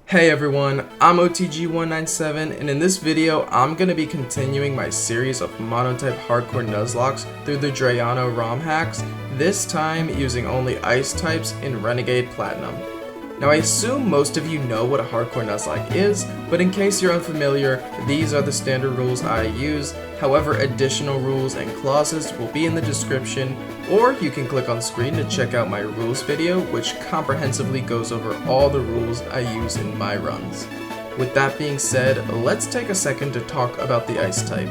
Hey everyone, I'm OTG197, and in this video, I'm going to be continuing my series of monotype hardcore Nuzlocks through the Drayano ROM hacks, this time using only ice types in Renegade Platinum. Now I assume most of you know what a hardcore Nuzlocke is, but in case you're unfamiliar, these are the standard rules I use. However, additional rules and clauses will be in the description, or you can click on screen to check out my rules video, which comprehensively goes over all the rules I use in my runs. With that being said, let's take a second to talk about the ice type.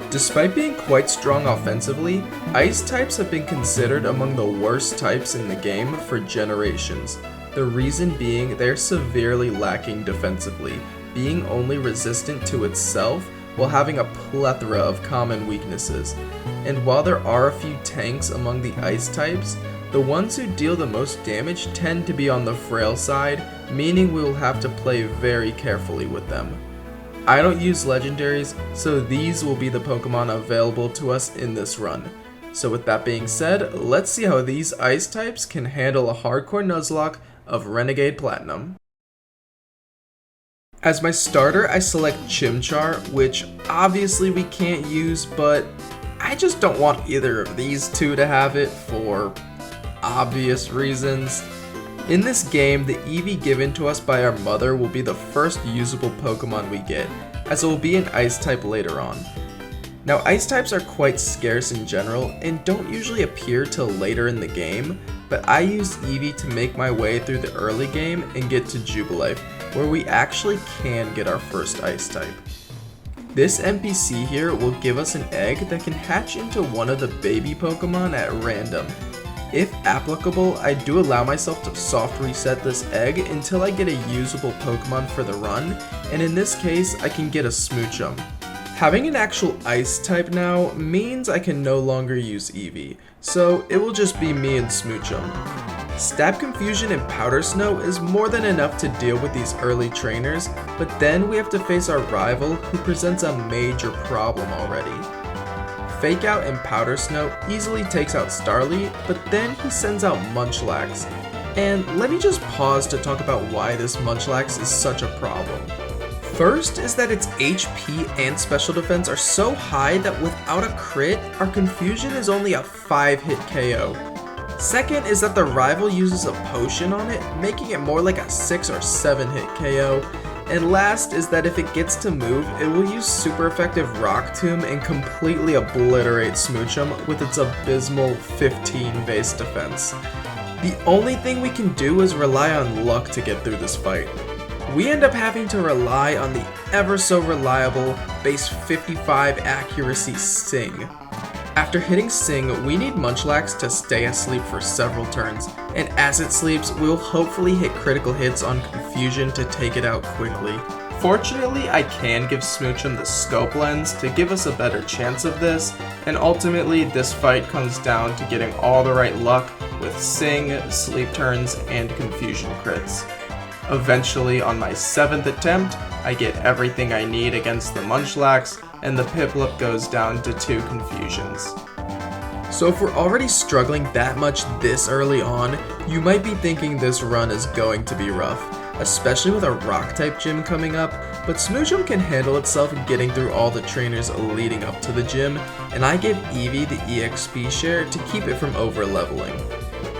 Despite being quite strong offensively, ice types have been considered among the worst types in the game for generations. The reason being they're severely lacking defensively, being only resistant to itself while having a plethora of common weaknesses. And while there are a few tanks among the ice types, the ones who deal the most damage tend to be on the frail side, meaning we will have to play very carefully with them. I don't use legendaries, so these will be the Pokemon available to us in this run. So with that being said, let's see how these ice types can handle a hardcore Nuzlocke of Renegade Platinum. As my starter, I select Chimchar, which obviously we can't use, but I just don't want either of these two to have it for obvious reasons. In this game, the Eevee given to us by our mother will be the first usable Pokemon we get, as it will be an ice type later on. Now, ice types are quite scarce in general and don't usually appear till later in the game, but I use Eevee to make my way through the early game and get to Jubilife, where we actually can get our first ice type. This NPC here will give us an egg that can hatch into one of the baby Pokemon at random. If applicable, I do allow myself to soft reset this egg until I get a usable Pokemon for the run, and in this case, I can get a Smoochum. Having an actual ice type now means I can no longer use Eevee, so it will just be me and Smoochum. Stab Confusion and Powder Snow is more than enough to deal with these early trainers, but then we have to face our rival who presents a major problem already. Fake Out and Powder Snow easily takes out Starly, but then he sends out Munchlax. And let me just pause to talk about why this Munchlax is such a problem. First is that its HP and special defense are so high that without a crit, our Confusion is only a 5-hit KO. Second is that the rival uses a potion on it, making it more like a 6 or 7-hit KO. And last is that if it gets to move, it will use super effective Rock Tomb and completely obliterate Smoochum with its abysmal 15 base defense. The only thing we can do is rely on luck to get through this fight. We end up having to rely on the ever so reliable base 55 accuracy Sing. After hitting Sing, we need Munchlax to stay asleep for several turns, and as it sleeps, we'll hopefully hit critical hits on Confusion to take it out quickly. Fortunately, I can give Smoochum the Scope Lens to give us a better chance of this, and ultimately this fight comes down to getting all the right luck with Sing, sleep turns, and Confusion crits. Eventually, on my 7th attempt, I get everything I need against the Munchlax, and the Piplup goes down to 2 Confusions. So if we're already struggling that much this early on, you might be thinking this run is going to be rough, especially with a Rock-type gym coming up, but Smoochum can handle itself getting through all the trainers leading up to the gym, and I give Eevee the EXP share to keep it from over-leveling.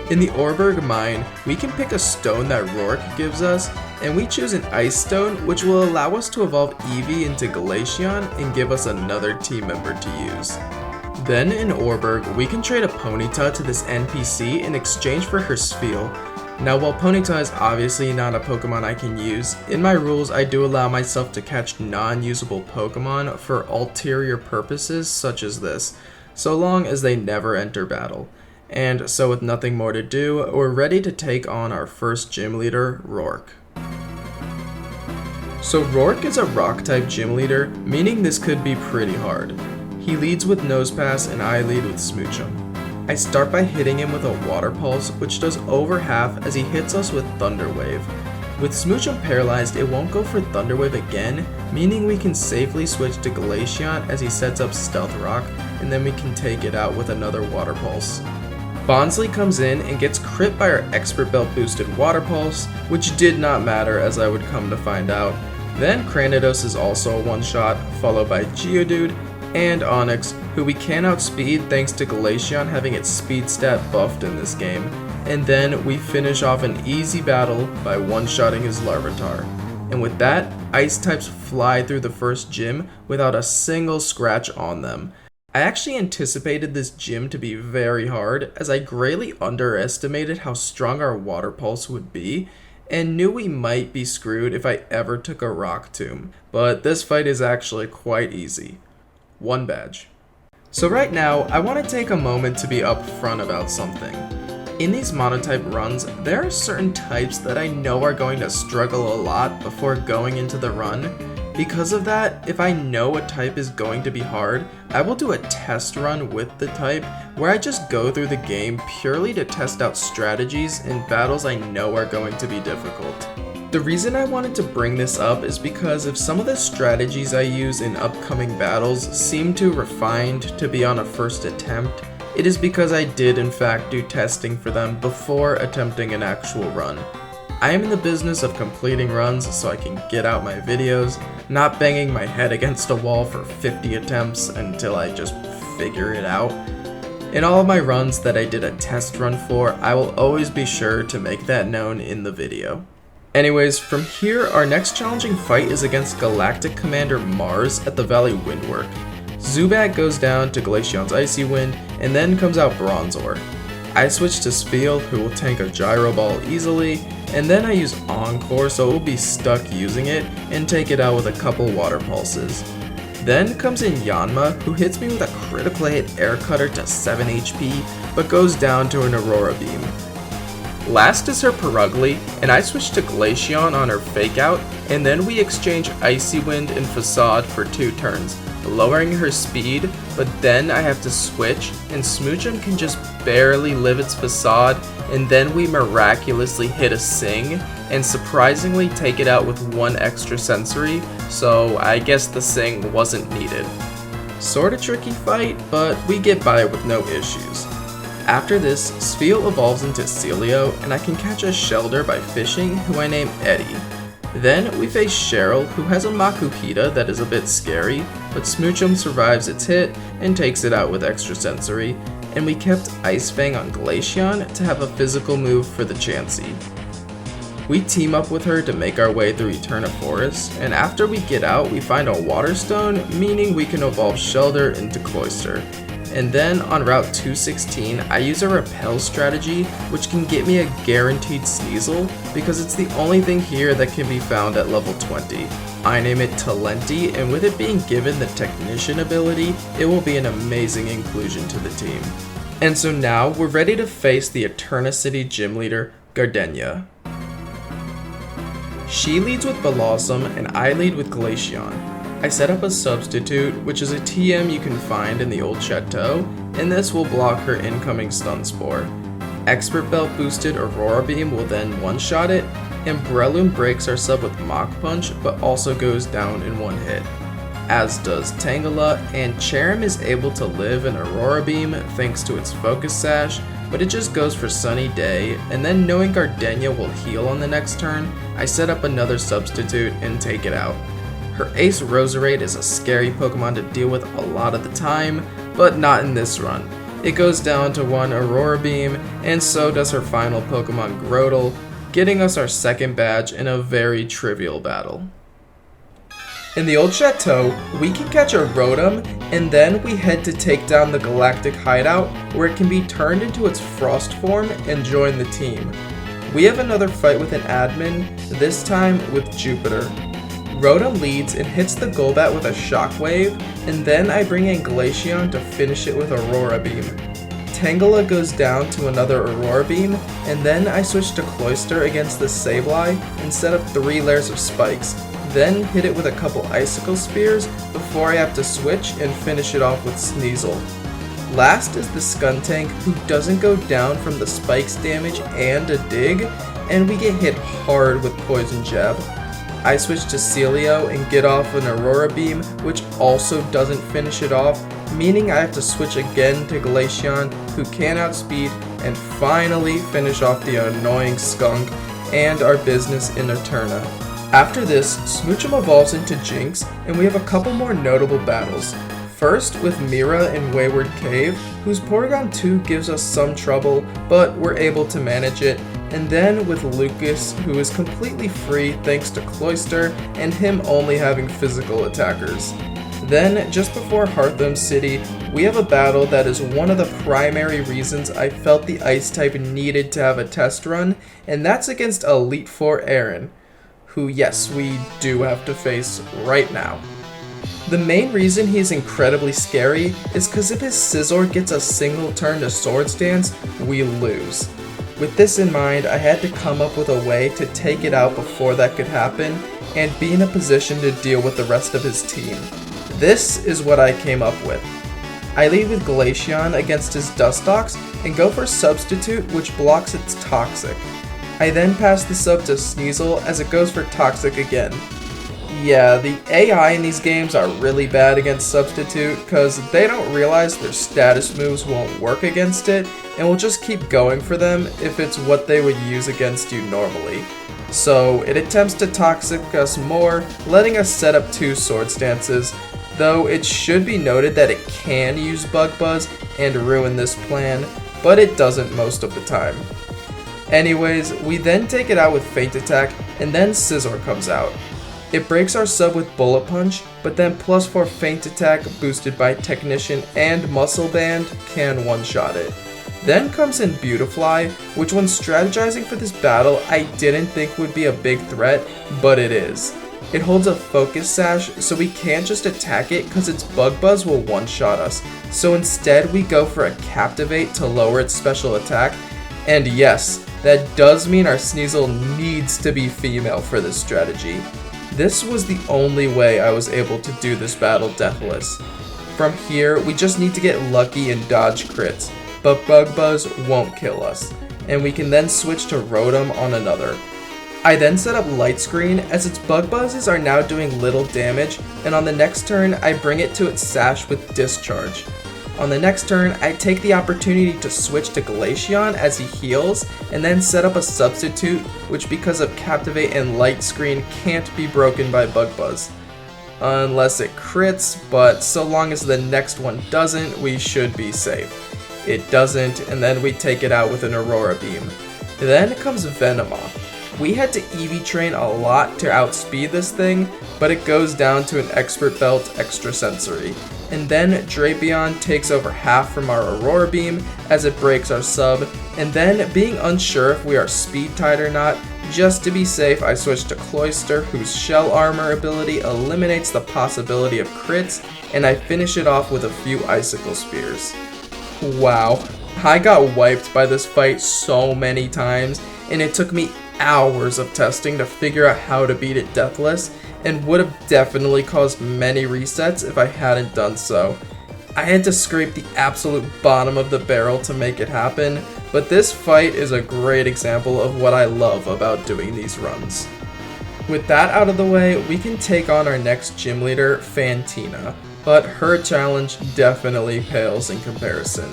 In the Orberg Mine, we can pick a stone that Rourke gives us, and we choose an Ice Stone, which will allow us to evolve Eevee into Glaceon and give us another team member to use. Then in Orberg, we can trade a Ponyta to this NPC in exchange for her Spheal. Now while Ponyta is obviously not a Pokemon I can use, in my rules I do allow myself to catch non-usable Pokemon for ulterior purposes such as this, so long as they never enter battle. And so with nothing more to do, we're ready to take on our first gym leader, Rourke. So Rourke is a Rock-type gym leader, meaning this could be pretty hard. He leads with Nosepass and I lead with Smoochum. I start by hitting him with a Water Pulse, which does over half as he hits us with Thunder Wave. With Smoochum paralyzed, it won't go for Thunder Wave again, meaning we can safely switch to Glaceon as he sets up Stealth Rock, and then we can take it out with another Water Pulse. Bonsly comes in and gets crit by our Expert Belt boosted Water Pulse, which did not matter as I would come to find out. Then Cranidos is also a one-shot, followed by Geodude and Onix, who we can outspeed thanks to Glaceon having its speed stat buffed in this game. And then we finish off an easy battle by one-shotting his Larvitar. And with that, Ice types fly through the first gym without a single scratch on them. I actually anticipated this gym to be very hard, as I greatly underestimated how strong our Water Pulse would be, and knew we might be screwed if I ever took a Rock Tomb. But this fight is actually quite easy. 1 badge. So right now, I want to take a moment to be upfront about something. In these monotype runs, there are certain types that I know are going to struggle a lot before going into the run. Because of that, if I know a type is going to be hard, I will do a test run with the type where I just go through the game purely to test out strategies in battles I know are going to be difficult. The reason I wanted to bring this up is because if some of the strategies I use in upcoming battles seem too refined to be on a first attempt, it is because I did in fact do testing for them before attempting an actual run. I am in the business of completing runs so I can get out my videos, not banging my head against a wall for 50 attempts until I just figure it out. In all of my runs that I did a test run for, I will always be sure to make that known in the video. Anyways, from here, our next challenging fight is against Galactic Commander Mars at the Valley Windwork. Zubat goes down to Glaceon's Icy Wind, and then comes out Bronzor. I switch to Spheal, who will tank a Gyro Ball easily, and then I use Encore so it will be stuck using it, and take it out with a couple Water Pulses. Then comes in Yanma, who hits me with a critical hit Air Cutter to 7 HP, but goes down to an Aurora Beam. Last is her Perugly, and I switch to Glaceon on her Fake Out, and then we exchange Icy Wind and Facade for 2 turns, lowering her speed, but then I have to switch, and Smoochum can just barely live its Facade, and then we miraculously hit a Sing, and surprisingly take it out with 1 extra sensory, so I guess the Sing wasn't needed. Sorta tricky fight, but we get by with no issues. After this, Spheal evolves into Celio, and I can catch a Shelder by fishing, who I name Eddie. Then we face Cheryl, who has a Makuhita that is a bit scary, but Smoochum survives its hit and takes it out with extra sensory, and we kept Ice Fang on Glaceon to have a physical move for the Chansey. We team up with her to make our way through Eterna Forest, and after we get out we find a Water Stone, meaning we can evolve Shelder into Cloyster. And then on Route 216, I use a Repel strategy, which can get me a guaranteed Sneasel, because it's the only thing here that can be found at level 20. I name it Talenti, and with it being given the Technician ability, it will be an amazing inclusion to the team. And so now, we're ready to face the Eterna City Gym Leader, Gardenia. She leads with Blossom, and I lead with Glaceon. I set up a substitute, which is a TM you can find in the old chateau, and this will block her incoming Stun Spore. Expert Belt boosted Aurora Beam will then one-shot it, and Breloom breaks our sub with Mach Punch, but also goes down in 1 hit. As does Tangela, and Cherim is able to live an Aurora Beam thanks to its Focus Sash, but it just goes for Sunny Day, and then knowing Gardenia will heal on the next turn, I set up another substitute and take it out. Her Ace Roserade is a scary Pokemon to deal with a lot of the time, but not in this run. It goes down to 1 Aurora Beam, and so does her final Pokemon Grotle, getting us our 2nd badge in a very trivial battle. In the old chateau, we can catch a Rotom, and then we head to take down the Galactic Hideout, where it can be turned into its Frost form and join the team. We have another fight with an admin, this time with Jupiter. Rotom leads and hits the Golbat with a Shockwave, and then I bring in Glaceon to finish it with Aurora Beam. Tangela goes down to another Aurora Beam, and then I switch to Cloyster against the Sableye and set up 3 layers of spikes, then hit it with a couple Icicle Spears before I have to switch and finish it off with Sneasel. Last is the Skuntank, who doesn't go down from the spikes damage and a dig, and we get hit hard with Poison Jab. I switch to Celio and get off an Aurora Beam, which also doesn't finish it off, meaning I have to switch again to Glaceon, who can outspeed and finally finish off the annoying skunk and our business in Eterna. After this, Smoochum evolves into Jinx, and we have a couple more notable battles. First, with Mira in Wayward Cave, whose Porygon 2 gives us some trouble, but we're able to manage it. And then with Lucas, who is completely free thanks to Cloyster, and him only having physical attackers. Then, just before Hearthome City, we have a battle that is one of the primary reasons I felt the Ice type needed to have a test run, and that's against Elite Four Aaron, who yes, we do have to face right now. The main reason he's incredibly scary is because if his Scizor gets a single turn to Swords Dance, we lose. With this in mind, I had to come up with a way to take it out before that could happen, and be in a position to deal with the rest of his team. This is what I came up with. I lead with Glaceon against his Dustox and go for Substitute, which blocks its Toxic. I then pass the sub to Sneasel as it goes for Toxic again. Yeah, the AI in these games are really bad against Substitute because they don't realize their status moves won't work against it and will just keep going for them if it's what they would use against you normally. So it attempts to Toxic us more, letting us set up 2 Swords Dances, though it should be noted that it can use Bug Buzz and ruin this plan, but it doesn't most of the time. Anyways, we then take it out with Feint Attack, and then Scizor comes out. It breaks our sub with Bullet Punch, but then +4 Feint Attack boosted by Technician and Muscle Band can one-shot it. Then comes in Beautifly, which when strategizing for this battle I didn't think would be a big threat, but it is. It holds a Focus Sash, so we can't just attack it because its Bug Buzz will one-shot us, so instead we go for a Captivate to lower its special attack, and yes, that does mean our Sneasel needs to be female for this strategy. This was the only way I was able to do this battle deathless. From here, we just need to get lucky and dodge crits, but Bug Buzz won't kill us, and we can then switch to Rotom on another. I then set up Light Screen as its Bug Buzzes are now doing little damage, and on the next turn I bring it to its Sash with Discharge. On the next turn, I take the opportunity to switch to Glaceon as he heals, and then set up a Substitute, which because of Captivate and Light Screen can't be broken by Bug Buzz. Unless it crits, but so long as the next one doesn't, we should be safe. It doesn't, and then we take it out with an Aurora Beam. Then comes Venomoth. We had to Eevee train a lot to outspeed this thing, but it goes down to an Expert Belt Extra Sensory. And then Drapion takes over half from our Aurora Beam as it breaks our sub, and then being unsure if we are speed tied or not, just to be safe I switch to Cloyster, whose Shell Armor ability eliminates the possibility of crits, and I finish it off with a few Icicle Spears. Wow, I got wiped by this fight so many times, and it took me hours of testing to figure out how to beat it deathless, and would have definitely caused many resets if I hadn't done so. I had to scrape the absolute bottom of the barrel to make it happen, but this fight is a great example of what I love about doing these runs. With that out of the way, we can take on our next gym leader, Fantina, but her challenge definitely pales in comparison.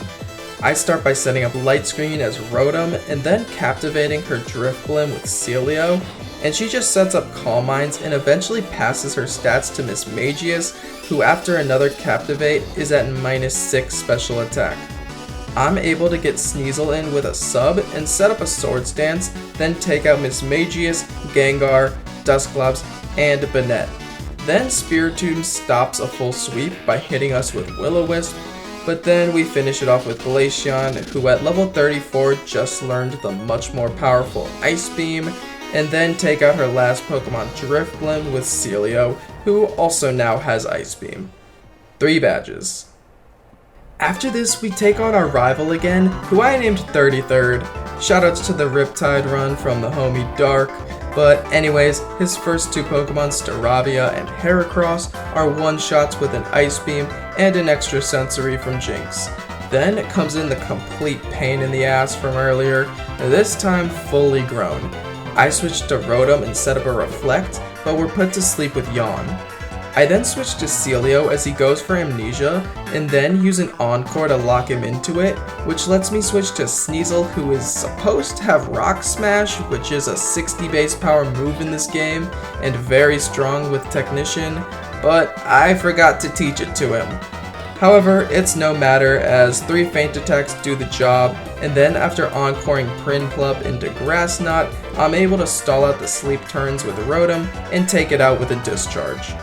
I start by setting up Light Screen as Rotom, and then captivating her Drifblim with Celio, and she just sets up Calm Minds and eventually passes her stats to Miss Magius, who after another Captivate is at -6 special attack. I'm able to get Sneasel in with a sub and set up a Swords Dance, then take out Miss Magius, Gengar, Dusclops, and Banette. Then Spiritomb stops a full sweep by hitting us with Will-O-Wisp, but then we finish it off with Glaceon, who at level 34 just learned the much more powerful Ice Beam, and then take out her last Pokemon Drifblim with Celio, who also now has Ice Beam. 3 badges. After this, we take on our rival again, who I named 33rd. Shoutouts to the Riptide run from the homie Dark. But anyways, his first 2 Pokemon, Staravia and Heracross, are one-shots with an Ice Beam and an extra sensory from Jinx. Then comes in the complete pain in the ass from earlier, this time fully grown. I switched to Rotom and set up a Reflect, but were put to sleep with Yawn. I then switch to Celio as he goes for Amnesia, and then use an Encore to lock him into it, which lets me switch to Sneasel, who is supposed to have Rock Smash, which is a 60 base power move in this game, and very strong with Technician, but I forgot to teach it to him. However, it's no matter as 3 feint attacks do the job, and then after encoring Prinplup into Grass Knot, I'm able to stall out the sleep turns with Rotom and take it out with a Discharge.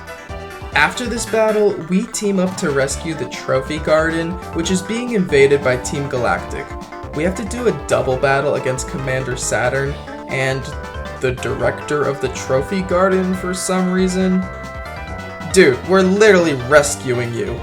After this battle, we team up to rescue the Trophy Garden, which is being invaded by Team Galactic. We have to do a double battle against Commander Saturn and the director of the Trophy Garden for some reason. Dude, we're literally rescuing you.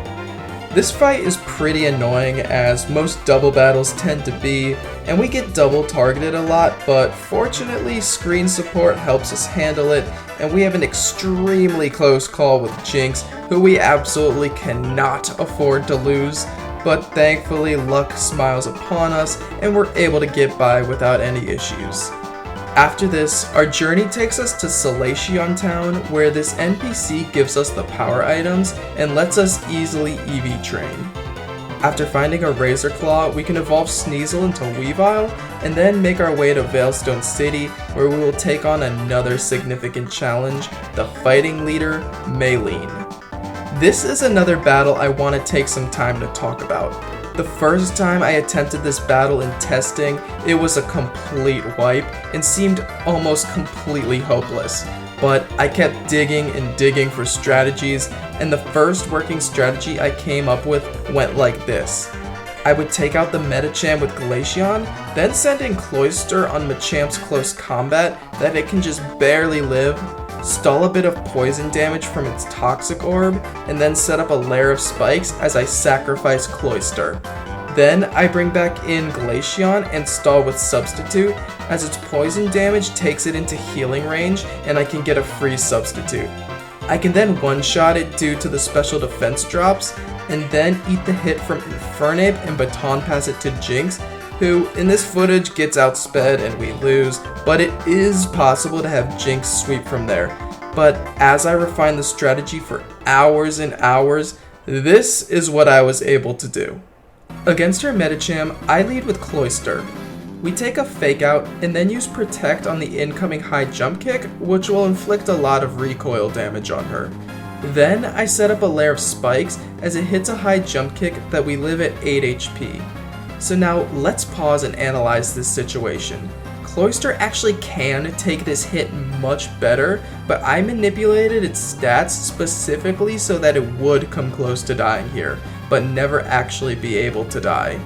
This fight is pretty annoying as most double battles tend to be, and we get double targeted a lot, but fortunately screen support helps us handle it, and we have an extremely close call with Jinx, who we absolutely cannot afford to lose, but thankfully luck smiles upon us and we're able to get by without any issues. After this, our journey takes us to Glaceon Town, where this NPC gives us the power items and lets us easily Eevee train. After finding a Razor Claw, we can evolve Sneasel into Weavile, and then make our way to Veilstone City, where we will take on another significant challenge, the fighting leader, Maylene. This is another battle I want to take some time to talk about. The first time I attempted this battle in testing, it was a complete wipe and seemed almost completely hopeless. But I kept digging and digging for strategies, and the first working strategy I came up with went like this. I would take out the Medicham with Glaceon, then send in Cloyster on Machamp's close combat that it can just barely live, stall a bit of poison damage from its Toxic Orb, and then set up a layer of spikes as I sacrifice Cloyster. Then I bring back in Glaceon and stall with Substitute, as its poison damage takes it into healing range and I can get a free Substitute. I can then one-shot it due to the special defense drops, and then eat the hit from Infernape and Baton Pass it to Jinx, who in this footage gets outsped and we lose, but it is possible to have Jinx sweep from there. But as I refine the strategy for hours and hours, this is what I was able to do. Against her Medicham, I lead with Cloyster. We take a Fake Out and then use Protect on the incoming high jump kick, which will inflict a lot of recoil damage on her. Then I set up a layer of spikes as it hits a high jump kick that we live at 8 HP. So now let's pause and analyze this situation. Cloyster actually can take this hit much better, but I manipulated its stats specifically so that it would come close to dying here, but never actually be able to die.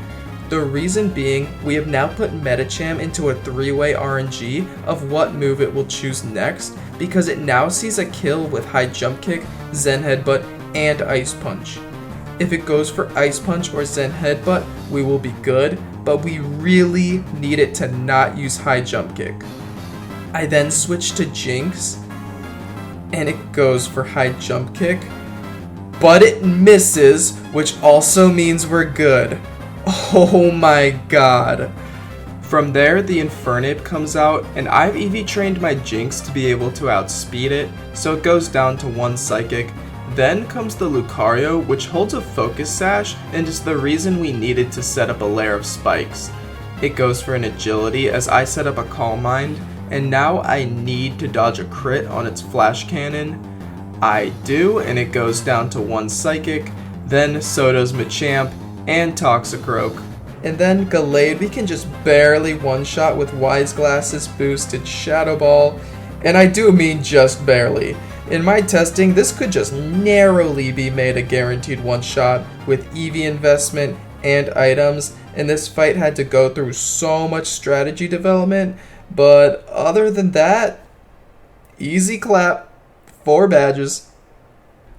The reason being, we have now put Medicham into a 3-way RNG of what move it will choose next, because it now sees a kill with high jump kick, Zen Headbutt, and Ice Punch. If it goes for Ice Punch or Zen Headbutt, we will be good, but we really need it to not use high jump kick. I then switch to Jinx, and it goes for high jump kick, but it misses, which also means we're good. Oh my god. From there, the Infernape comes out, and I've Eevee trained my Jinx to be able to outspeed it, so it goes down to 1 Psychic. Then comes the Lucario, which holds a Focus Sash and is the reason we needed to set up a layer of spikes. It goes for an Agility as I set up a Calm Mind, and now I need to dodge a crit on its Flash Cannon. I do, and it goes down to 1 Psychic, then so does Machamp and Toxicroak. And then Gallade we can just barely one-shot with Wise Glasses boosted Shadow Ball, and I do mean just barely. In my testing, this could just narrowly be made a guaranteed one-shot with Eevee investment and items, and this fight had to go through so much strategy development, but other than that, easy clap, 4 badges.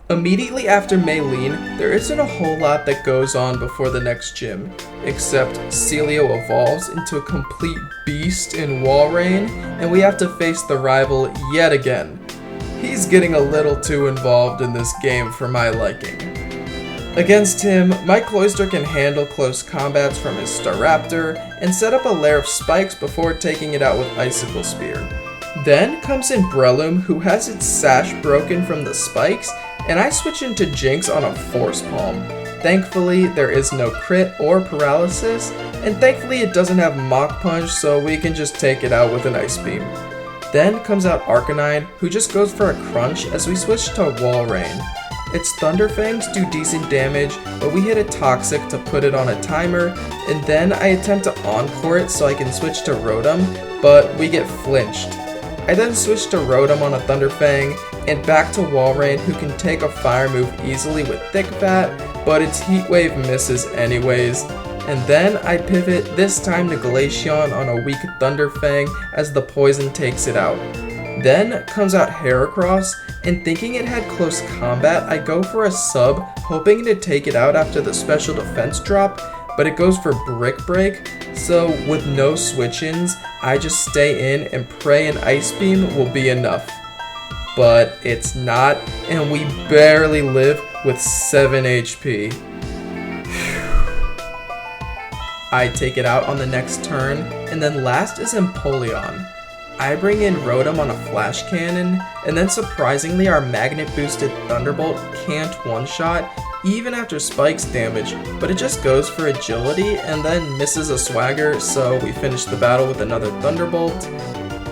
Immediately after Maylene, there isn't a whole lot that goes on before the next gym, except Celio evolves into a complete beast in Walrein, and we have to face the rival yet again. He's getting a little too involved in this game for my liking. Against him, my Cloyster can handle close combats from his Staraptor and set up a layer of spikes before taking it out with Icicle Spear. Then comes in Breloom, who has its sash broken from the spikes, and I switch into Jinx on a Force Palm. Thankfully, there is no crit or paralysis, and thankfully it doesn't have Mach Punch, so we can just take it out with an Ice Beam. Then comes out Arcanine, who just goes for a crunch as we switch to Wall Rain. Its Thunder Fangs do decent damage, but we hit a Toxic to put it on a timer, and then I attempt to Encore it so I can switch to Rotom, but we get flinched. I then switch to Rotom on a Thunder Fang, and back to Wall Rain, who can take a fire move easily with Thick Fat, but its Heat Wave misses anyways. And then I pivot, this time to Glaceon on a weak Thunder Fang as the poison takes it out. Then comes out Heracross, and thinking it had close combat, I go for a sub, hoping to take it out after the special defense drop, but it goes for Brick Break, so with no switch-ins, I just stay in and pray an Ice Beam will be enough. But it's not, and we barely live with 7 HP. I take it out on the next turn, and then last is Empoleon. I bring in Rotom on a Flash Cannon, and then surprisingly our Magnet boosted Thunderbolt can't one-shot even after Spike's damage, but it just goes for agility and then misses a Swagger, so we finish the battle with another Thunderbolt.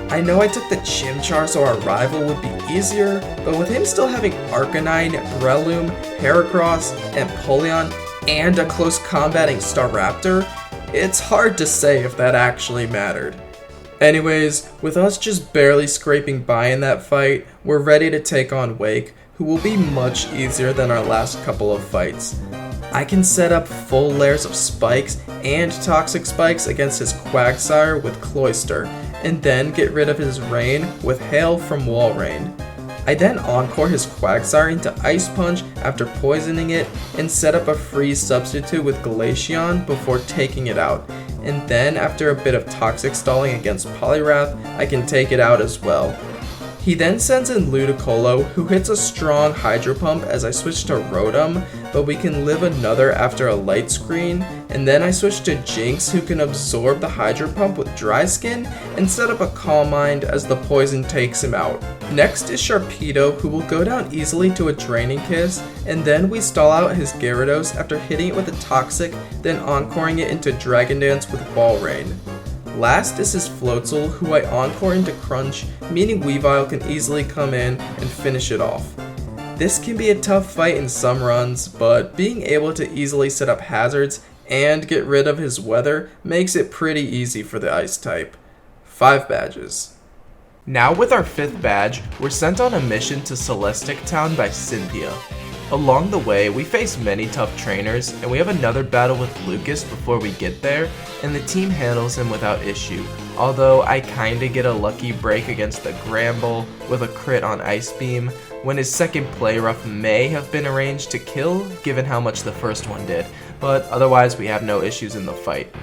I know I took the Chimchar so our rival would be easier, but with him still having Arcanine, Breloom, Heracross, Empoleon, and a close combating Staraptor, it's hard to say if that actually mattered. Anyways, with us just barely scraping by in that fight, we're ready to take on Wake, who will be much easier than our last couple of fights. I can set up full layers of spikes and toxic spikes against his Quagsire with Cloyster, and then get rid of his Rain with Hail from Wall Rain. I then Encore his Quagsire into Ice Punch after poisoning it, and set up a freeze substitute with Glaceon before taking it out. And then after a bit of Toxic stalling against Poliwrath, I can take it out as well. He then sends in Ludicolo, who hits a strong Hydro Pump as I switch to Rotom, but we can live another after a Light Screen, and then I switch to Jinx, who can absorb the Hydro Pump with Dry Skin, and set up a Calm Mind as the poison takes him out. Next is Sharpedo, who will go down easily to a Draining Kiss, and then we stall out his Gyarados after hitting it with a Toxic, then encoring it into Dragon Dance with Wall Rain. Last is his Floatzel, who I encore into Crunch, meaning Weavile can easily come in and finish it off. This can be a tough fight in some runs, but being able to easily set up hazards and get rid of his weather makes it pretty easy for the Ice type. 5 badges. Now with our 5th badge, we're sent on a mission to Celestic Town by Cynthia. Along the way, we face many tough trainers, and we have another battle with Lucas before we get there, and the team handles him without issue, although I kinda get a lucky break against the Gramble with a crit on Ice Beam, when his second play rough may have been arranged to kill, given how much the first one did, but otherwise we have no issues in the fight.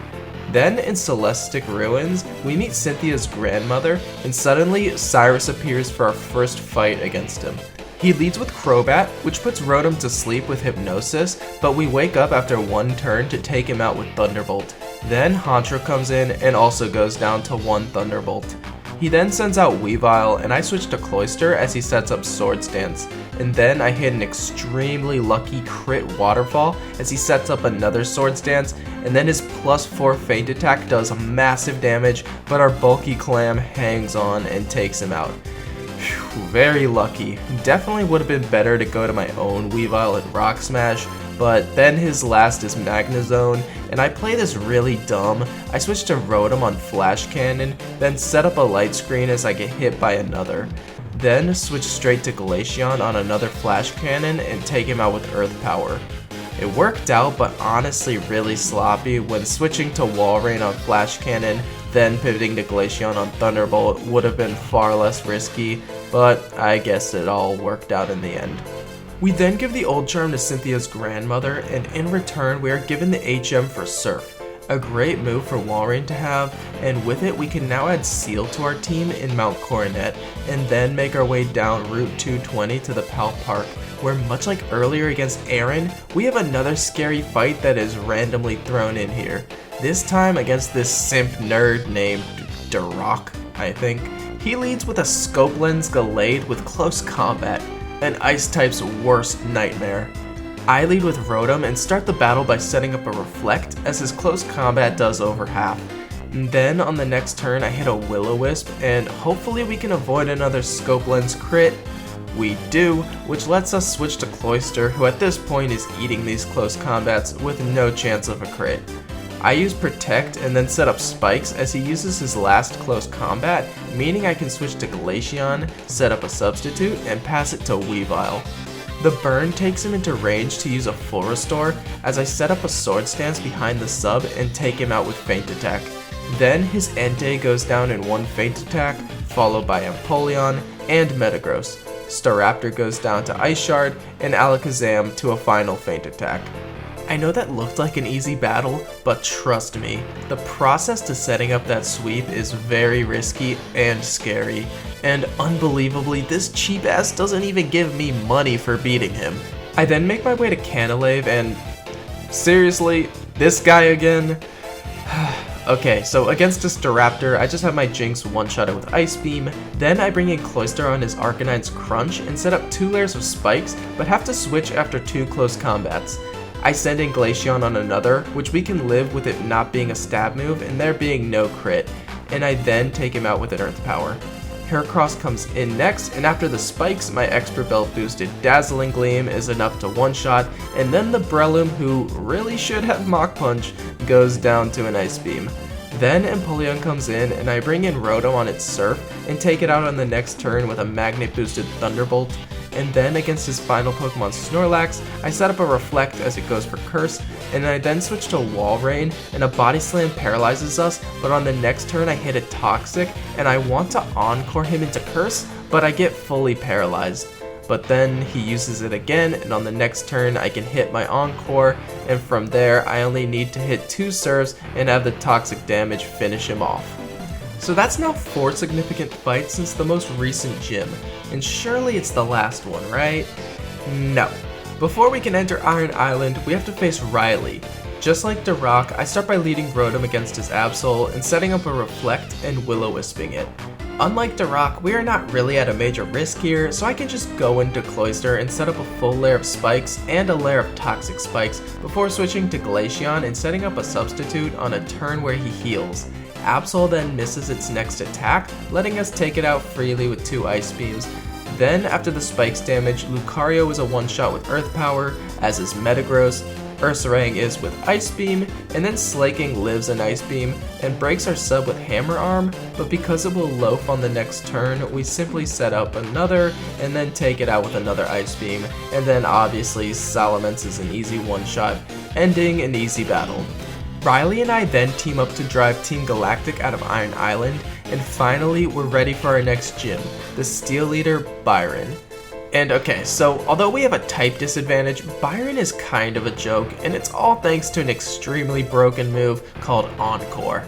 Then in Celestic Ruins, we meet Cynthia's grandmother, and suddenly Cyrus appears for our first fight against him. He leads with Crobat, which puts Rotom to sleep with Hypnosis, but we wake up after one turn to take him out with Thunderbolt. Then Haunter comes in and also goes down to 1 Thunderbolt. He then sends out Weavile, and I switch to Cloyster as he sets up Swords Dance. And then I hit an extremely lucky crit Waterfall as he sets up another Swords Dance, and then his +4 Feint Attack does massive damage, but our bulky Clam hangs on and takes him out. Whew, very lucky. Definitely would have been better to go to my own Weavile and Rock Smash, but then his last is Magnezone, and I play this really dumb. I switch to Rotom on Flash Cannon, then set up a Light Screen as I get hit by another. Then switch straight to Glaceon on another Flash Cannon and take him out with Earth Power. It worked out, but honestly really sloppy when switching to Wall Rain on Flash Cannon, then pivoting to Glaceon on Thunderbolt would have been far less risky, but I guess it all worked out in the end. We then give the Old Charm to Cynthia's grandmother, and in return we are given the HM for Surf. A great move for Wall Rain to have, and with it we can now add Seal to our team in Mount Coronet, and then make our way down Route 220 to the Pal Park, where much like earlier against Aaron, we have another scary fight that is randomly thrown in here. This time against this simp nerd named Duroc, I think. He leads with a Scope Lens Gallade with close combat. an ice type's worst nightmare. I lead with Rotom and start the battle by setting up a Reflect, as his close combat does over half. And then on the next turn I hit a Will-O-Wisp, and hopefully we can avoid another Scope Lens crit. We do, which lets us switch to Cloyster, who at this point is eating these close combats with no chance of a crit. I use Protect and then set up Spikes as he uses his last close combat, meaning I can switch to Glaceon, set up a substitute, and pass it to Weavile. The burn takes him into range to use a full restore as I set up a Sword Stance behind the sub and take him out with Feint Attack. Then his Entei goes down in one Feint Attack, followed by Empoleon and Metagross. Staraptor goes down to Ice Shard, and Alakazam to a final Feint Attack. I know that looked like an easy battle, but trust me, the process to setting up that sweep is very risky and scary, and unbelievably, this cheap ass doesn't even give me money for beating him. I then make my way to Canalave and... seriously, this guy again? Okay, so against a Staraptor, I just have my Jinx one-shot it with Ice Beam, then I bring in Cloyster on his Arcanine's Crunch and set up 2 layers of spikes, but have to switch after 2 close combats. I send in Glaceon on another, which we can live with it not being a stab move and there being no crit, and I then take him out with an Earth Power. Heracross comes in next, and after the spikes, my Expert Belt boosted Dazzling Gleam is enough to one-shot, and then the Breloom, who really should have Mach Punch, goes down to an Ice Beam. Then Empoleon comes in, and I bring in Rotom on its Surf, and take it out on the next turn with a Magnet boosted Thunderbolt. And then against his final Pokemon Snorlax, I set up a Reflect as it goes for Curse, and I then switch to Walrein, and a Body Slam paralyzes us, but on the next turn I hit a Toxic, and I want to Encore him into Curse, but I get fully paralyzed. But then he uses it again, and on the next turn I can hit my Encore, and from there I only need to hit 2 serves and have the Toxic damage finish him off. So that's now 4 significant fights since the most recent gym, and surely it's the last one, right? No. Before we can enter Iron Island, we have to face Riley. Just like Dirac, I start by leading Rotom against his Absol and setting up a Reflect and Will-O-Wisping it. Unlike Dirac, we are not really at a major risk here, so I can just go into Cloyster and set up a full layer of spikes and a layer of toxic spikes before switching to Glaceon and setting up a substitute on a turn where he heals. Absol then misses its next attack, letting us take it out freely with 2 Ice Beams. Then, after the spikes damage, Lucario is a one-shot with Earth Power, as is Metagross, Ursaring is with Ice Beam, and then Slaking lives an Ice Beam, and breaks our sub with Hammer Arm, but because it will loaf on the next turn, we simply set up another, and then take it out with another Ice Beam, and then obviously Salamence is an easy one-shot, ending an easy battle. Riley and I then team up to drive Team Galactic out of Iron Island, and finally we're ready for our next gym, the Steel Leader Byron. And okay, so although we have a type disadvantage, Byron is kind of a joke, and it's all thanks to an extremely broken move called Encore.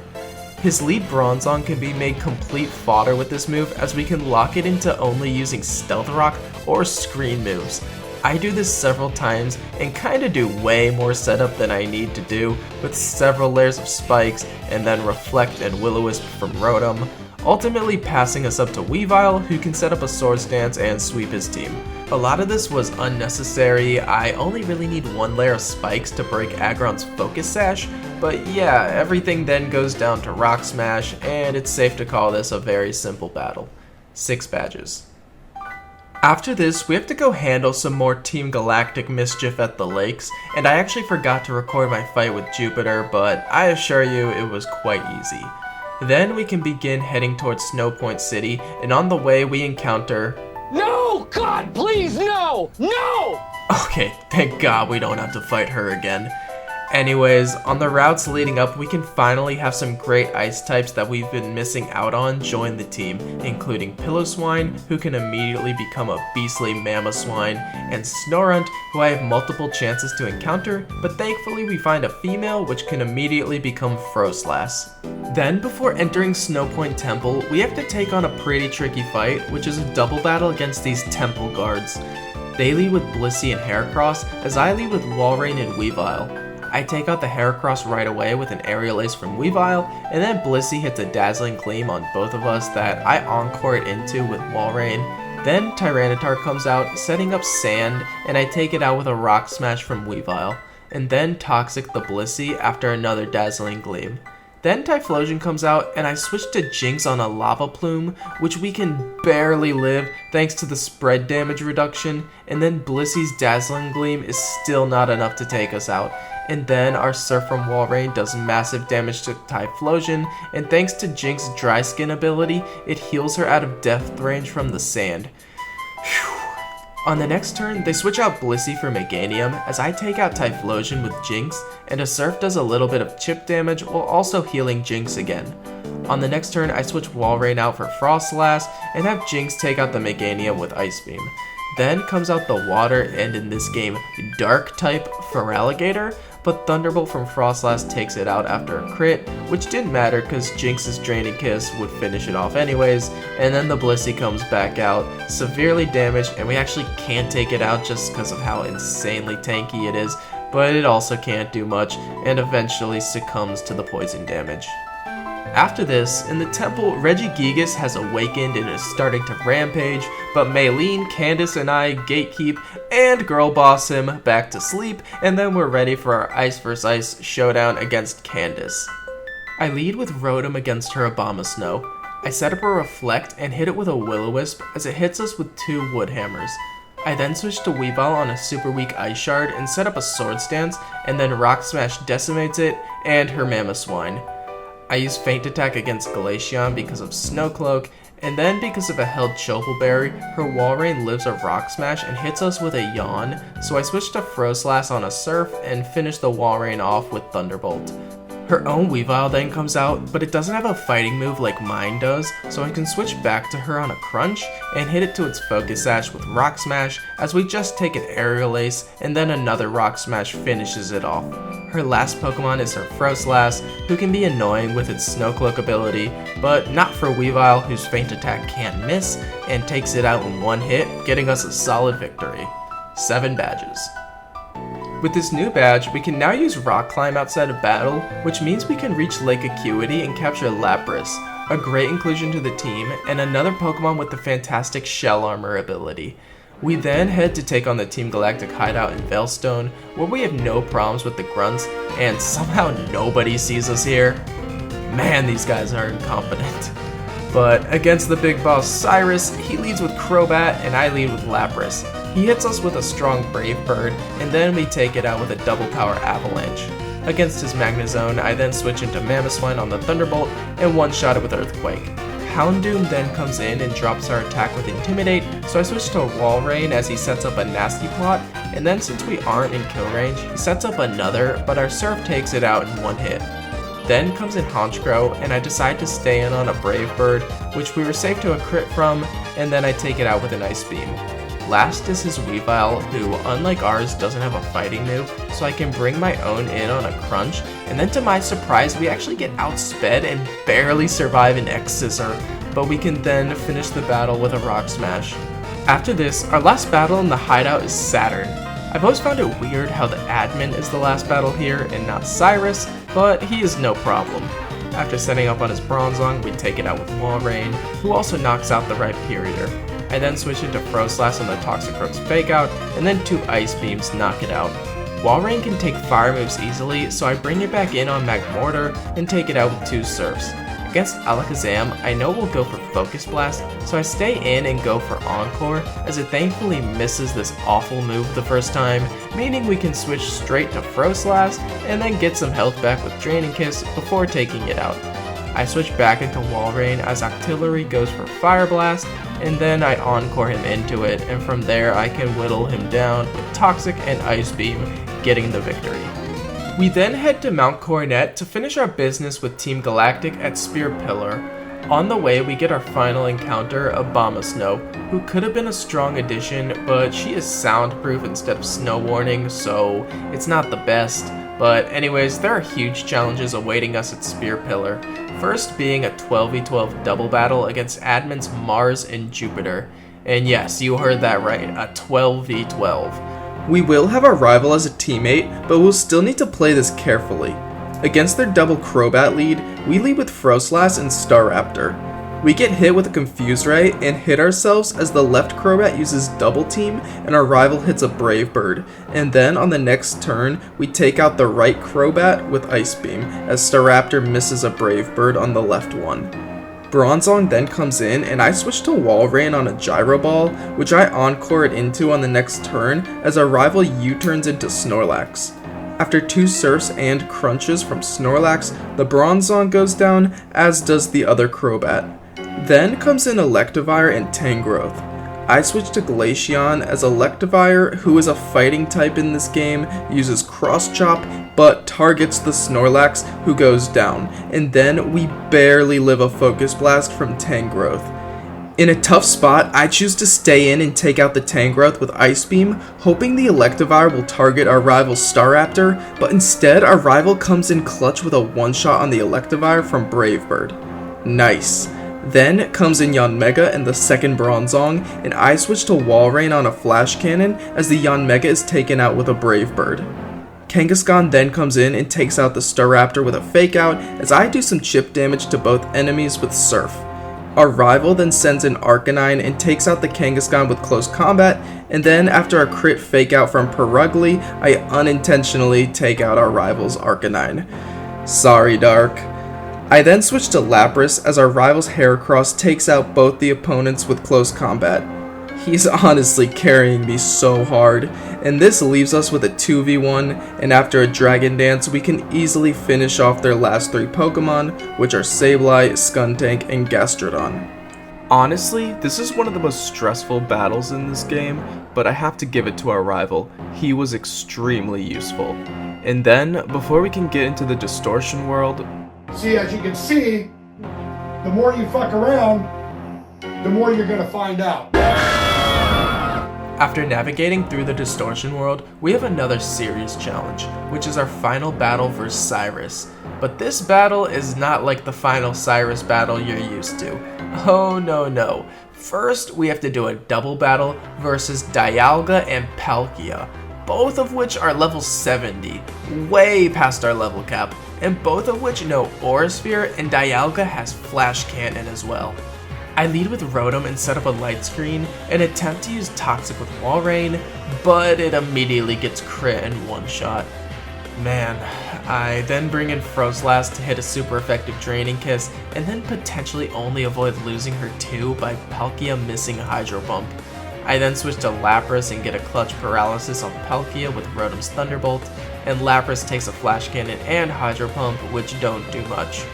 His lead Bronzong can be made complete fodder with this move, as we can lock it into only using Stealth Rock or Screen moves. I do this several times and kinda do way more setup than I need to do, with several layers of spikes and then Reflect and Will-O-Wisp from Rotom, ultimately passing us up to Weavile, who can set up a Sword Stance and sweep his team. A lot of this was unnecessary. I only really need 1 layer of spikes to break Aggron's Focus Sash, but yeah, everything then goes down to Rock Smash, and it's safe to call this a very simple battle. 6 badges. After this, we have to go handle some more Team Galactic mischief at the lakes, and I actually forgot to record my fight with Jupiter, but I assure you it was quite easy. Then we can begin heading towards Snow Point City, and on the way we encounter... No! God, please, no! No! Okay, thank God we don't have to fight her again. Anyways, on the routes leading up, we can finally have some great ice types that we've been missing out on join the team, including Piloswine, who can immediately become a beastly Mamoswine, and Snorunt, who I have multiple chances to encounter, but thankfully we find a female which can immediately become Froslass. Then, before entering Snow Point Temple, we have to take on a pretty tricky fight, which is a double battle against these temple guards. They lead with Blissey and Heracross, as I lead with Walrein and Weavile. I take out the Heracross right away with an Aerial Ace from Weavile, and then Blissey hits a Dazzling Gleam on both of us that I Encore it into with Walrein, Then Tyranitar comes out, setting up Sand, and I take it out with a Rock Smash from Weavile. And then Toxic the Blissey after another Dazzling Gleam. Then Typhlosion comes out, and I switch to Jinx on a Lava Plume, which we can barely live thanks to the spread damage reduction, and then Blissey's Dazzling Gleam is still not enough to take us out. And then our Surf from Walrein does massive damage to Typhlosion, and thanks to Jinx's Dry Skin ability, it heals her out of death range from the sand. Whew. On the next turn, they switch out Blissey for Meganium as I take out Typhlosion with Jinx, and a Surf does a little bit of chip damage while also healing Jinx again. On the next turn, I switch Walrein out for Frostlass and have Jinx take out the Meganium with Ice Beam. Then comes out the Water and, in this game, Dark type Feraligatr, but Thunderbolt from Frostlass takes it out after a crit, which didn't matter because Jinx's Draining Kiss would finish it off anyways, and then the Blissey comes back out, severely damaged, and we actually can't take it out just because of how insanely tanky it is, but it also can't do much, and eventually succumbs to the poison damage. After this, in the temple, Regigigas has awakened and is starting to rampage, but Maylene, Candace, and I gatekeep and girl boss him back to sleep, and then we're ready for our Ice vs Ice showdown against Candace. I lead with Rotom against her Abomasnow. I set up a Reflect and hit it with a Will-O-Wisp as it hits us with 2 Wood Hammers. I then switch to Weavile on a super weak Ice Shard and set up a Swords Dance, and then Rock Smash decimates it and her Mamoswine. I use Feint Attack against Glaceon because of Snow Cloak, and then because of a held Chople Berry, her Walrein lives a Rock Smash and hits us with a Yawn, so I switch to Frostlass on a Surf and finish the Walrein off with Thunderbolt. Her own Weavile then comes out, but it doesn't have a fighting move like mine does, so I can switch back to her on a Crunch and hit it to its Focus Sash with Rock Smash as we just take an Aerial Ace and then another Rock Smash finishes it off. Her last Pokemon is her Frostlass, who can be annoying with its Snow Cloak ability, but not for Weavile, whose Feint Attack can't miss and takes it out in one hit, getting us a solid victory. 7 badges. With this new badge, we can now use Rock Climb outside of battle, which means we can reach Lake Acuity and capture Lapras, a great inclusion to the team, and another Pokemon with the fantastic Shell Armor ability. We then head to take on the Team Galactic hideout in Veilstone, where we have no problems with the grunts, and somehow nobody sees us here. Man, these guys are incompetent. But against the big boss Cyrus, he leads with Crobat and I lead with Lapras. He hits us with a strong Brave Bird, and then we take it out with a double power Avalanche. Against his Magnezone, I then switch into Mamoswine on the Thunderbolt and one-shot it with Earthquake. Houndoom then comes in and drops our attack with Intimidate, so I switch to Walrein as he sets up a Nasty Plot, and then since we aren't in kill range, he sets up another, but our Surf takes it out in one hit. Then comes in Honchkrow, and I decide to stay in on a Brave Bird, which we were safe to a crit from, and then I take it out with an Ice Beam. Last is his Weavile, who, unlike ours, doesn't have a fighting move, so I can bring my own in on a Crunch, and then to my surprise, we actually get outsped and barely survive an X-Scissor, but we can then finish the battle with a Rock Smash. After this, our last battle in the hideout is Saturn. I've always found it weird how the admin is the last battle here and not Cyrus, but he is no problem. After setting up on his Bronzong, we take it out with Walrein, who also knocks out the Rhyperior. I then switch into Frostlass on the Toxicroak's Fake Out, and then 2 Ice Beams knock it out. Walrein can take fire moves easily, so I bring it back in on Magmortar and take it out with 2 Surfs. Against Alakazam, I know we'll go for Focus Blast, so I stay in and go for Encore, as it thankfully misses this awful move the first time, meaning we can switch straight to Frostlass and then get some health back with Draining Kiss before taking it out. I switch back into Walrein as Octillery goes for Fire Blast, and then I Encore him into it, and from there I can whittle him down with Toxic and Ice Beam, getting the victory. We then head to Mount Coronet to finish our business with Team Galactic at Spear Pillar. On the way, we get our final encounter, Abomasnow, who could have been a strong addition, but she is soundproof instead of snow warning, so it's not the best. But anyways, there are huge challenges awaiting us at Spear Pillar. First being a 12v12 double battle against admins Mars and Jupiter. And yes, you heard that right, a 12v12. We will have our rival as a teammate, but we'll still need to play this carefully. Against their double Crobat lead, we lead with Frostlass and Staraptor. We get hit with a Confuse Ray and hit ourselves as the left Crobat uses Double Team and our rival hits a Brave Bird, and then on the next turn we take out the right Crobat with Ice Beam as Staraptor misses a Brave Bird on the left one. Bronzong then comes in and I switch to Wall Rain on a Gyro Ball, which I Encore it into on the next turn as our rival U-turns into Snorlax. After 2 Surfs and Crunches from Snorlax, the Bronzong goes down, as does the other Crobat. Then comes in Electivire and Tangrowth. I switch to Glaceon as Electivire, who is a fighting type in this game, uses Cross Chop, but targets the Snorlax, who goes down, and then we barely live a Focus Blast from Tangrowth. In a tough spot, I choose to stay in and take out the Tangrowth with Ice Beam, hoping the Electivire will target our rival Staraptor, but instead our rival comes in clutch with a one-shot on the Electivire from Brave Bird. Nice. Then comes in Yanmega and the second Bronzong, and I switch to Wall Rain on a Flash Cannon as the Yanmega is taken out with a Brave Bird. Kangaskhan then comes in and takes out the Staraptor with a Fake Out as I do some chip damage to both enemies with Surf. Our rival then sends in Arcanine and takes out the Kangaskhan with Close Combat, and then after a crit Fake Out from Perugly, I unintentionally take out our rival's Arcanine. Sorry, Dark. I then switch to Lapras as our rival's Heracross takes out both the opponents with Close Combat. He's honestly carrying me so hard, and this leaves us with a 2v1, and after a Dragon Dance we can easily finish off their last 3 Pokemon, which are Sableye, Skuntank, and Gastrodon. Honestly, this is one of the most stressful battles in this game, but I have to give it to our rival. He was extremely useful. And then, before we can get into the Distortion world... See, as you can see, the more you fuck around, the more you're gonna find out. After navigating through the Distortion world, we have another serious challenge, which is our final battle versus Cyrus. But this battle is not like the final Cyrus battle you're used to. Oh no. First, we have to do a double battle versus Dialga and Palkia, both of which are level 70, way past our level cap, and both of which know Aura Sphere, and Dialga has Flash Cannon as well. I lead with Rotom and set up a light screen and attempt to use Toxic with Wall Rain, but it immediately gets crit in one shot. Man, I then bring in Froslass to hit a super effective Draining Kiss, and then potentially only avoid losing her too by Palkia missing Hydro Pump. I then switch to Lapras and get a clutch paralysis on Palkia with Rotom's Thunderbolt, and Lapras takes a Flash Cannon and Hydro Pump, which don't do much.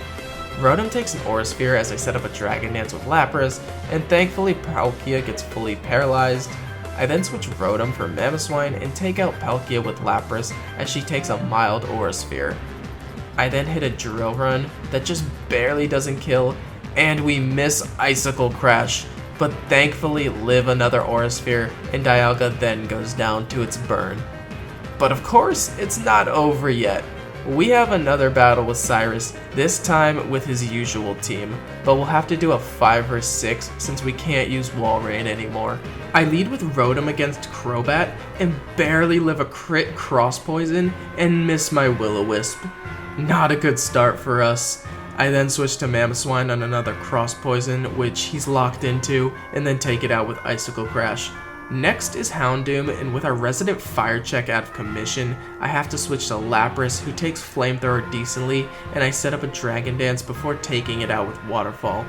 Rotom takes an Aura Sphere as I set up a Dragon Dance with Lapras, and thankfully Palkia gets fully paralyzed. I then switch Rotom for Mamoswine and take out Palkia with Lapras as she takes a mild Aura Sphere. I then hit a Drill Run that just barely doesn't kill, and we miss Icicle Crash, but thankfully live another Aura Sphere, and Dialga then goes down to its burn. But of course, it's not over yet. We have another battle with Cyrus, this time with his usual team, but we'll have to do a 5 vs 6 since we can't use Wall Rain anymore. I lead with Rotom against Crobat and barely live a crit Cross Poison and miss my Will-O-Wisp. Not a good start for us. I then switch to Mamoswine on another Cross Poison, which he's locked into, and then take it out with Icicle Crash. Next is Houndoom, and with our resident Fire Check out of commission, I have to switch to Lapras, who takes Flamethrower decently, and I set up a Dragon Dance before taking it out with Waterfall.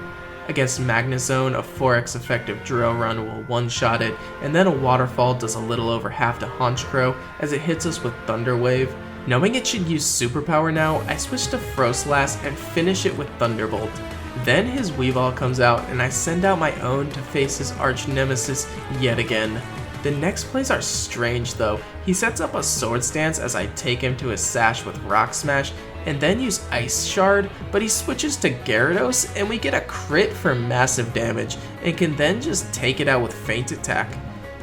Against Magnezone, a 4x effective Drill Run will one-shot it, and then a Waterfall does a little over half to Honchkrow as it hits us with Thunder Wave. Knowing it should use Superpower now, I switch to Froslass and finish it with Thunderbolt. Then his Weavile comes out, and I send out my own to face his arch nemesis yet again. The next plays are strange though. He sets up a Sword Stance as I take him to his Sash with Rock Smash, and then use Ice Shard, but he switches to Gyarados, and we get a crit for massive damage, and can then just take it out with Feint Attack.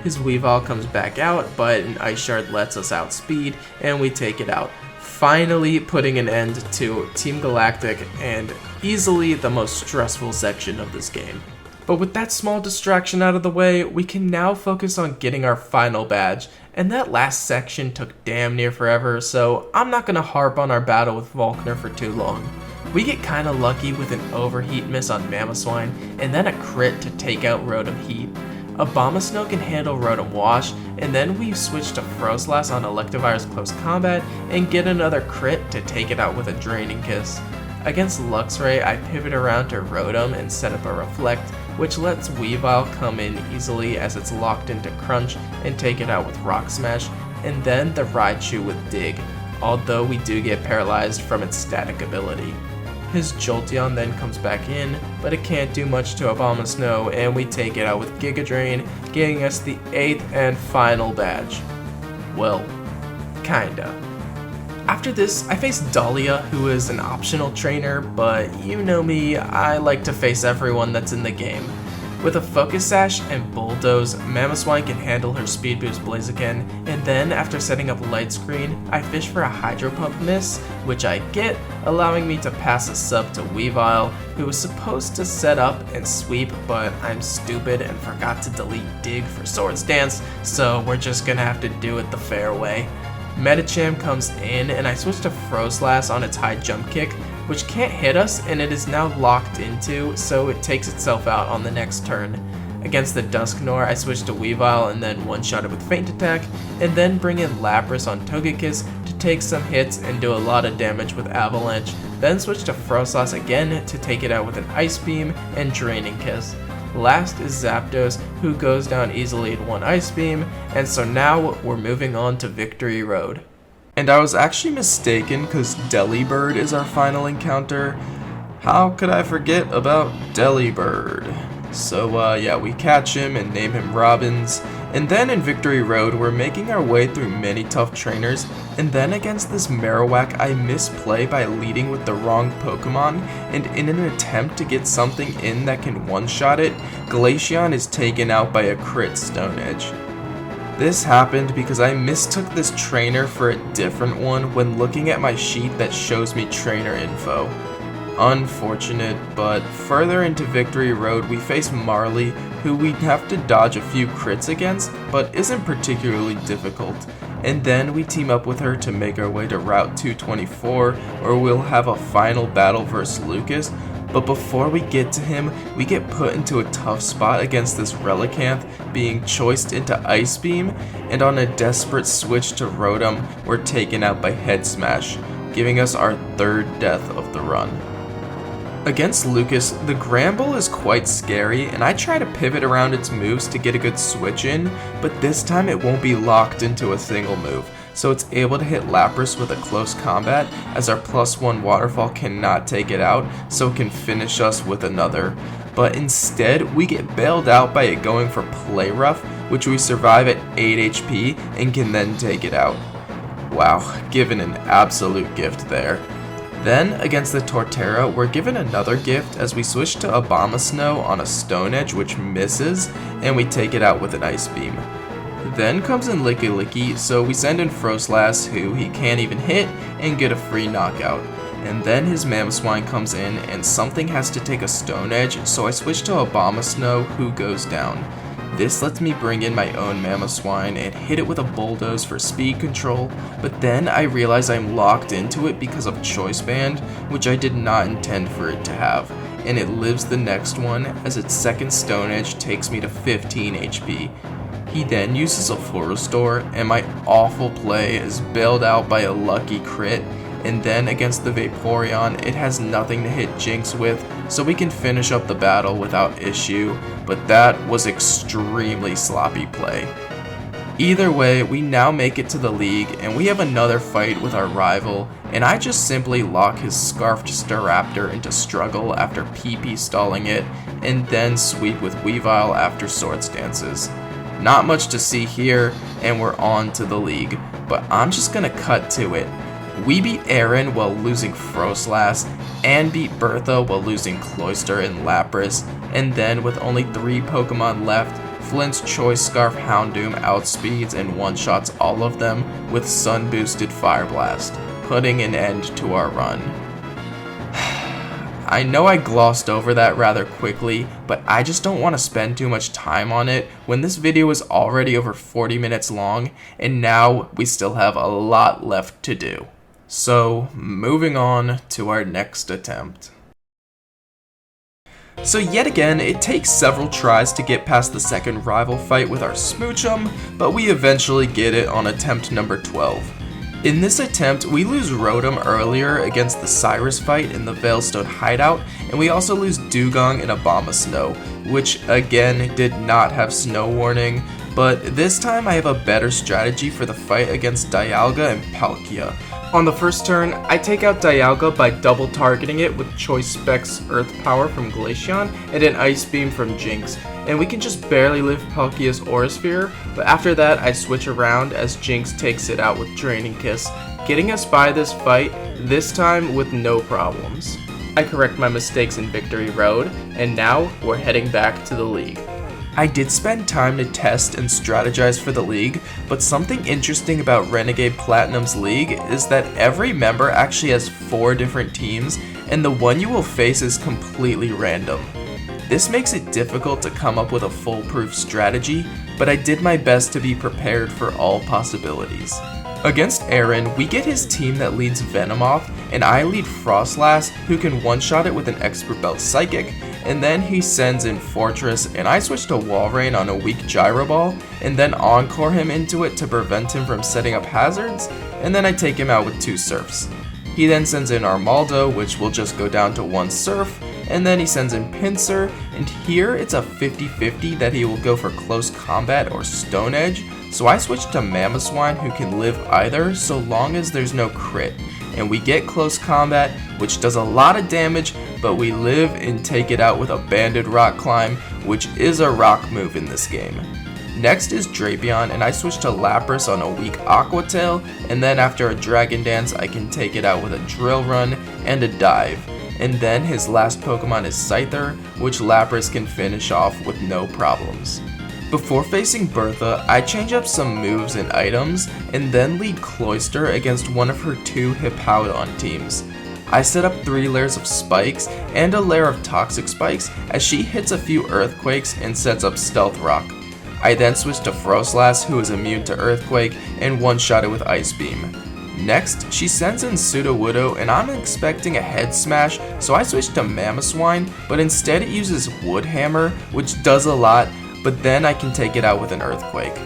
His Weavile comes back out, but an Ice Shard lets us outspeed, and we take it out, finally putting an end to Team Galactic and easily the most stressful section of this game. But with that small distraction out of the way, we can now focus on getting our final badge, and that last section took damn near forever, so I'm not going to harp on our battle with Volkner for too long. We get kinda lucky with an overheat miss on Mamoswine, and then a crit to take out Rotom Heat. Abomasnow can handle Rotom Wash, and then we switch to Froslass on Electivire's Close Combat and get another crit to take it out with a Draining Kiss. Against Luxray, I pivot around to Rotom and set up a Reflect, which lets Weavile come in easily as it's locked into Crunch and take it out with Rock Smash, and then the Raichu with Dig, although we do get paralyzed from its static ability. His Jolteon then comes back in, but it can't do much to Abomasnow, and we take it out with Giga Drain, getting us the 8th and final badge. Well, kinda. After this, I face Dahlia, who is an optional trainer, but you know me, I like to face everyone that's in the game. With a Focus Sash and Bulldoze, Mamoswine can handle her Speed Boost Blaziken, and then after setting up Light Screen, I fish for a Hydro Pump miss, which I get, allowing me to pass a sub to Weavile, who was supposed to set up and sweep, but I'm stupid and forgot to delete Dig for Swords Dance, so we're just gonna have to do it the fair way. Medicham comes in, and I switch to Froslass on its high jump kick, which can't hit us, and it is now locked into, so it takes itself out on the next turn. Against the Dusknoir, I switch to Weavile and then one-shot it with Feint Attack, and then bring in Lapras on Togekiss to take some hits and do a lot of damage with Avalanche, then switch to Froslass again to take it out with an Ice Beam and Draining Kiss. Last is Zapdos, who goes down easily in one Ice Beam, and so now we're moving on to Victory Road. And I was actually mistaken because Delibird is our final encounter. How could I forget about Delibird? So yeah, we catch him and name him Robbins. And then in Victory Road, we're making our way through many tough trainers, and then against this Marowak, I misplay by leading with the wrong Pokemon, and in an attempt to get something in that can one-shot it, Glaceon is taken out by a crit Stone Edge. This happened because I mistook this trainer for a different one when looking at my sheet that shows me trainer info. Unfortunate, but further into Victory Road we face Marley, who we have to dodge a few crits against, but isn't particularly difficult. And then we team up with her to make our way to Route 224, where we'll have a final battle versus Lucas. But before we get to him, we get put into a tough spot against this Relicanth, being choiced into Ice Beam, and on a desperate switch to Rotom, we're taken out by Head Smash, giving us our 3rd death of the run. Against Lucas, the Gramble is quite scary, and I try to pivot around its moves to get a good switch in, but this time it won't be locked into a single move, so it's able to hit Lapras with a Close Combat, as our +1 Waterfall cannot take it out, so it can finish us with another. But instead, we get bailed out by it going for Play Rough, which we survive at 8 HP and can then take it out. Wow, given an absolute gift there. Then, against the Torterra, we're given another gift as we switch to Abomasnow on a Stone Edge, which misses, and we take it out with an Ice Beam. Then comes in Licky, so we send in Froslass, who he can't even hit, and get a free knockout. And then his Mamoswine comes in, and something has to take a Stone Edge, so I switch to Abomasnow, who goes down. This lets me bring in my own Mamoswine and hit it with a Bulldoze for speed control, but then I realize I'm locked into it because of Choice Band, which I did not intend for it to have, and it lives the next one as its 2nd Stone Edge takes me to 15 HP. He then uses a Full Restore, and my awful play is bailed out by a lucky crit, and then against the Vaporeon, it has nothing to hit Jinx with, so we can finish up the battle without issue, but that was extremely sloppy play. Either way, we now make it to the league, and we have another fight with our rival, and I just simply lock his Scarfed Staraptor into struggle after PP stalling it, and then sweep with Weavile after Swords Dances. Not much to see here, and we're on to the league, but I'm just gonna cut to it. We beat Aaron while losing Froslass, and beat Bertha while losing Cloyster and Lapras, and then with only 3 Pokemon left, Flint's Choice Scarf Houndoom outspeeds and one-shots all of them with Sun-boosted Fire Blast, putting an end to our run. I know I glossed over that rather quickly, but I just don't want to spend too much time on it when this video is already over 40 minutes long, and now we still have a lot left to do. So, moving on to our next attempt. So yet again, it takes several tries to get past the second rival fight with our Smoochum, but we eventually get it on attempt number 12. In this attempt, we lose Rotom earlier against the Cyrus fight in the Veilstone hideout, and we also lose Dugong in Abomasnow, which again did not have snow warning, but this time I have a better strategy for the fight against Dialga and Palkia. On the first turn, I take out Dialga by double targeting it with Choice Specs Earth Power from Glaceon and an Ice Beam from Jinx, and we can just barely live Palkia's Aura Sphere, but after that I switch around as Jinx takes it out with Draining Kiss, getting us by this fight, this time with no problems. I correct my mistakes in Victory Road, and now we're heading back to the league. I did spend time to test and strategize for the league, but something interesting about Renegade Platinum's league is that every member actually has 4 different teams, and the one you will face is completely random. This makes it difficult to come up with a foolproof strategy, but I did my best to be prepared for all possibilities. Against Aaron, we get his team that leads Venomoth, and I lead Frostlass, who can one-shot it with an Expert Belt Psychic, and then he sends in Fortress, and I switch to Walrein on a weak Gyro Ball, and then Encore him into it to prevent him from setting up hazards, and then I take him out with 2 Surfs. He then sends in Armaldo, which will just go down to 1 Surf, and then he sends in Pinsir, and here it's a 50-50 that he will go for Close Combat or Stone Edge, so I switch to Mamoswine, who can live either so long as there's no crit, and we get Close Combat, which does a lot of damage, but we live and take it out with a Banded Rock Climb, which is a rock move in this game. Next is Drapion, and I switch to Lapras on a weak Aqua Tail, and then after a Dragon Dance I can take it out with a Drill Run and a Dive. And then his last Pokemon is Scyther, which Lapras can finish off with no problems. Before facing Bertha, I change up some moves and items, and then lead Cloyster against one of her 2 Hippowdon teams. I set up 3 layers of spikes and a layer of toxic spikes as she hits a few earthquakes and sets up Stealth Rock. I then switch to Frostlass, who is immune to earthquake, and one-shot it with Ice Beam. Next, she sends in Sudowoodo, and I'm expecting a head smash, so I switch to Mamoswine, but instead it uses Wood Hammer, which does a lot, but then I can take it out with an earthquake.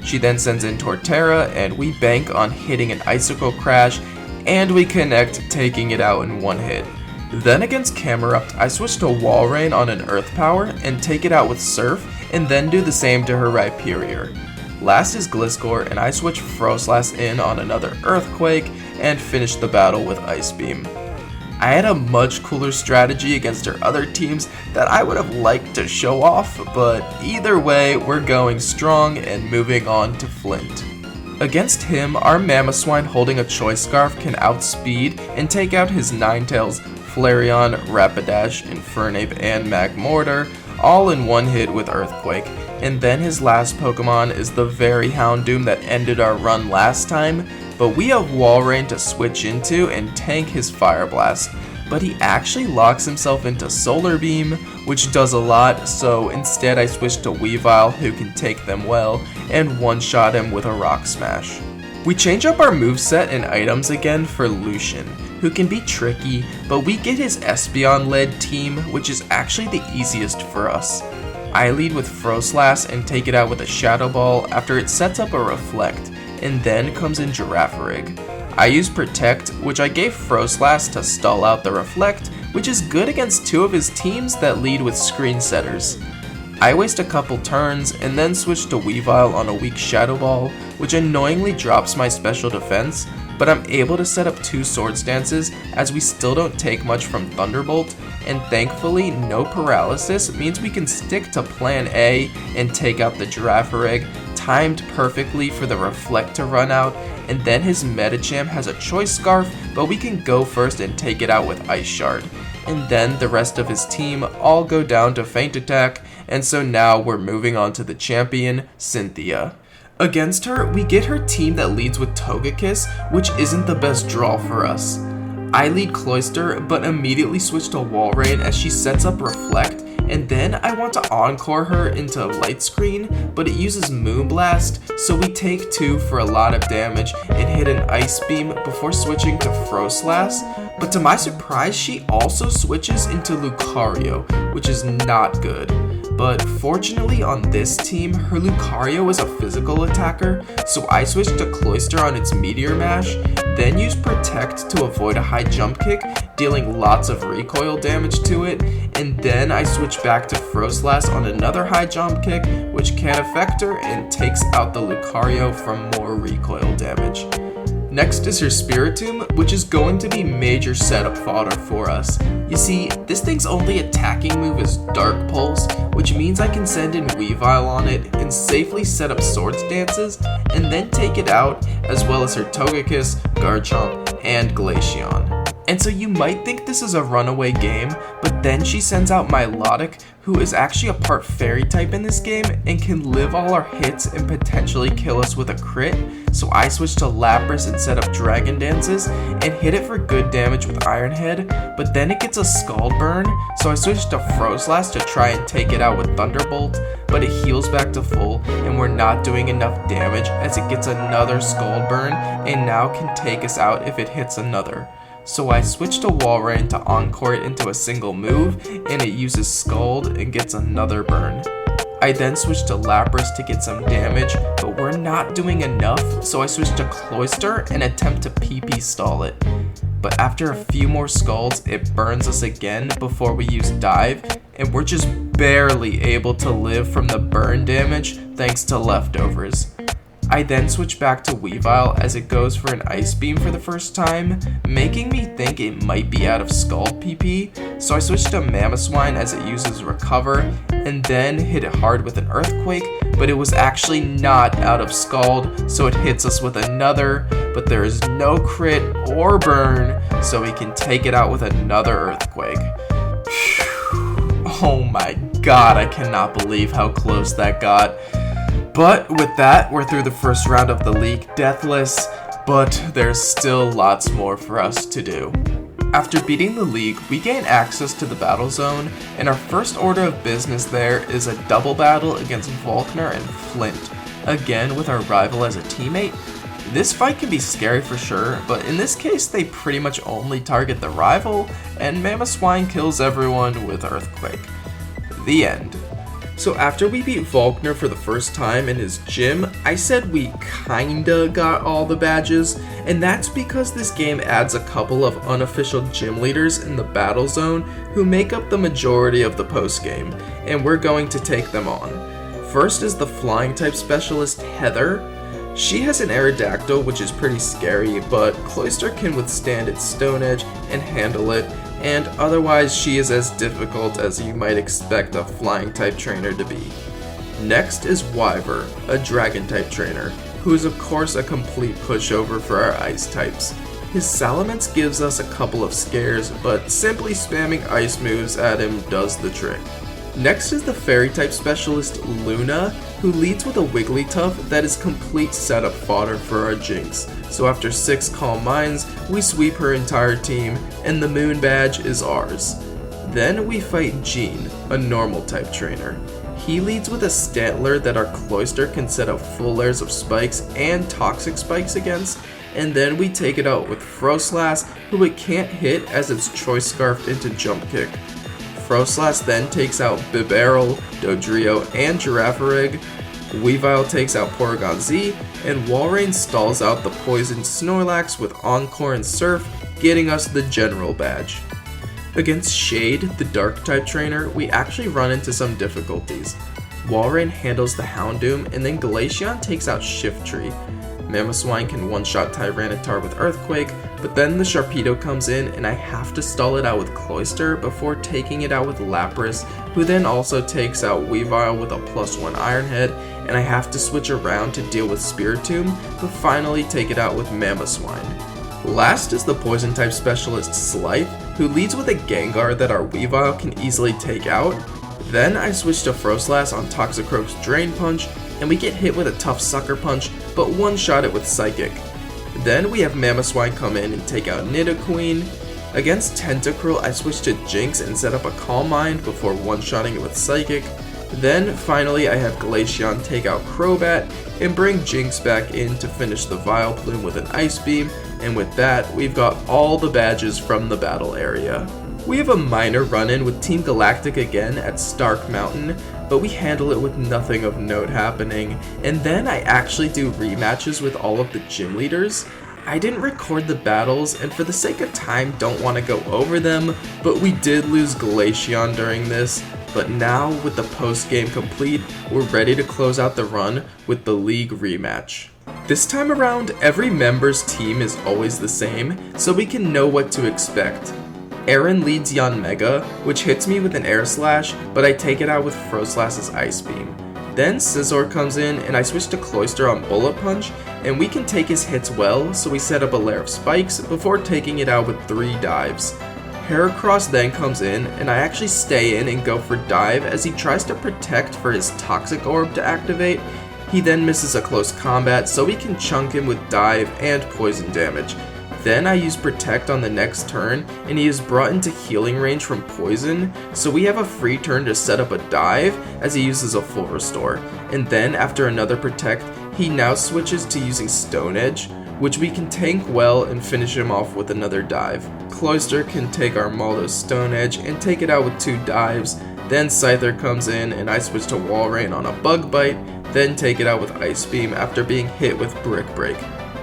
She then sends in Torterra, and we bank on hitting an Icicle Crash, and we connect, taking it out in 1 hit. Then against Camerupt, I switch to Walrein on an Earth Power and take it out with Surf, and then do the same to her Rhyperior. Last is Gliscor, and I switch Frostlass in on another Earthquake and finish the battle with Ice Beam. I had a much cooler strategy against her other teams that I would have liked to show off, but either way, we're going strong and moving on to Flint. Against him, our Mamoswine holding a Choice Scarf can outspeed and take out his Ninetales, Flareon, Rapidash, Infernape, and Magmortar, all in 1 hit with Earthquake, and then his last Pokemon is the very Houndoom that ended our run last time, but we have Walrein to switch into and tank his Fire Blast, but he actually locks himself into Solar Beam, which does a lot, so instead I switch to Weavile, who can take them well, and one-shot him with a Rock Smash. We change up our moveset and items again for Lucian, who can be tricky, but we get his Espeon-led team, which is actually the easiest for us. I lead with Frostlass and take it out with a Shadow Ball after it sets up a Reflect, and then comes in Girafarig. I use Protect, which I gave Frostlass to stall out the Reflect, which is good against 2 of his teams that lead with Screen Setters. I waste a couple turns and then switch to Weavile on a weak Shadow Ball, which annoyingly drops my special defense, but I'm able to set up 2 Swords Dances as we still don't take much from Thunderbolt, and thankfully no paralysis means we can stick to plan A and take out the Girafarig, timed perfectly for the Reflect to run out, and then his Medicham has a Choice Scarf, but we can go first and take it out with Ice Shard. And then the rest of his team all go down to Feint Attack, and so now we're moving on to the champion, Cynthia. Against her, we get her team that leads with Togekiss, which isn't the best draw for us. I lead Cloyster, but immediately switch to Walrein as she sets up Reflect, And then I want to encore her into Light Screen, but it uses Moonblast, so we take 2 for a lot of damage and hit an Ice Beam before switching to Froslass. But to my surprise, she also switches into Lucario, which is not good. But fortunately on this team, her Lucario is a physical attacker, so I switched to Cloyster on its Meteor Mash, then used Protect to avoid a high jump kick, dealing lots of recoil damage to it, and then I switched back to Froslass on another high jump kick, which can affect her and takes out the Lucario from more recoil damage. Next is her Spiritomb, which is going to be major setup fodder for us. You see, this thing's only attacking move is Dark Pulse, which means I can send in Weavile on it and safely set up Swords Dances, and then take it out, as well as her Togekiss, Garchomp, and Glaceon. And so you might think this is a runaway game, but then she sends out Milotic, who is actually a part fairy type in this game and can live all our hits and potentially kill us with a crit. So I switched to Lapras and set up Dragon Dances and hit it for good damage with Iron Head, but then it gets a Scald Burn, so I switched to Froslass to try and take it out with Thunderbolt, but it heals back to full and we're not doing enough damage as it gets another Scald Burn and now can take us out if it hits another. So I switched to Walrein to encore it into a single move, and it uses Scald and gets another burn. I then switched to Lapras to get some damage, but we're not doing enough, so I switched to Cloyster and attempt to PP stall it. But after a few more Scalds, it burns us again before we use Dive, and we're just barely able to live from the burn damage thanks to leftovers. I then switch back to Weavile as it goes for an Ice Beam for the first time, making me think it might be out of Scald PP, so I switched to Mamoswine as it uses Recover, and then hit it hard with an Earthquake, but it was actually not out of Scald, so it hits us with another, but there is no crit or burn, so we can take it out with another Earthquake. Oh my god, I cannot believe how close that got. But with that, we're through the first round of the league deathless, but there's still lots more for us to do. After beating the league, we gain access to the battle zone, and our first order of business there is a double battle against Volkner and Flint, again with our rival as a teammate. This fight can be scary for sure, but in this case they pretty much only target the rival, and Mamoswine kills everyone with Earthquake. The end. So after we beat Volkner for the first time in his gym, I said we kinda got all the badges, and that's because this game adds a couple of unofficial gym leaders in the battle zone who make up the majority of the post-game, and we're going to take them on. First is the flying type specialist Heather. She has an Aerodactyl, which is pretty scary, but Cloyster can withstand its Stone Edge and handle it, and otherwise she is as difficult as you might expect a flying type trainer to be. Next is Wyver, a dragon type trainer, who is of course a complete pushover for our ice types. His Salamence gives us a couple of scares, but simply spamming ice moves at him does the trick. Next is the fairy type specialist Luna, who leads with a Wigglytuff that is complete setup fodder for our Jinx. So after 6 Calm Minds, we sweep her entire team, and the Moon Badge is ours. Then we fight Jean, a normal type trainer. He leads with a Stantler that our Cloyster can set up full layers of spikes and toxic spikes against, and then we take it out with Froslass, who it can't hit as it's Choice Scarfed into Jump Kick. Froslass then takes out Bibarel, Dodrio, and Girafarig. Weavile takes out Porygon Z, and Walrein stalls out the poisoned Snorlax with Encore and Surf, getting us the General Badge. Against Shade, the Dark type trainer, we actually run into some difficulties. Walrein handles the Houndoom, and then Glaceon takes out Shiftry. Mamoswine can one-shot Tyranitar with Earthquake, but then the Sharpedo comes in and I have to stall it out with Cloyster before taking it out with Lapras, who then also takes out Weavile with a +1 Iron Head, and I have to switch around to deal with Spiritomb, but finally take it out with Mamoswine. Last is the Poison type specialist Scythe, who leads with a Gengar that our Weavile can easily take out. Then I switch to Froslass on Toxicroak's Drain Punch, and we get hit with a tough Sucker Punch, but one-shot it with Psychic. Then we have Mamoswine come in and take out Nidoqueen. Against Tentacruel, I switched to Jinx and set up a Calm Mind before one-shotting it with Psychic. Then, finally, I have Glaceon take out Crobat and bring Jinx back in to finish the Vileplume with an Ice Beam, and with that, we've got all the badges from the battle area. We have a minor run-in with Team Galactic again at Stark Mountain, but we handle it with nothing of note happening, and then I actually do rematches with all of the gym leaders. I didn't record the battles, and for the sake of time don't want to go over them, but we did lose Glaceon during this. But now, with the post-game complete, we're ready to close out the run with the league rematch. This time around, every member's team is always the same, so we can know what to expect. Aaron leads Yanmega, which hits me with an Air Slash, but I take it out with Froslash's Ice Beam. Then Scizor comes in, and I switch to Cloyster on Bullet Punch, and we can take his hits well, so we set up a layer of spikes before taking it out with 3 dives. Heracross then comes in, and I actually stay in and go for dive as he tries to protect for his Toxic Orb to activate. He then misses a close combat, so we can chunk him with dive and poison damage. Then I use protect on the next turn, and he is brought into healing range from poison, so we have a free turn to set up a dive as he uses a full restore. And then after another protect, he now switches to using Stone Edge, which we can tank well and finish him off with another dive. Cloyster can take Armaldo's Stone Edge and take it out with 2 dives. Then Scyther comes in and I switch to Wall Rain on a Bug Bite, then take it out with Ice Beam after being hit with Brick Break.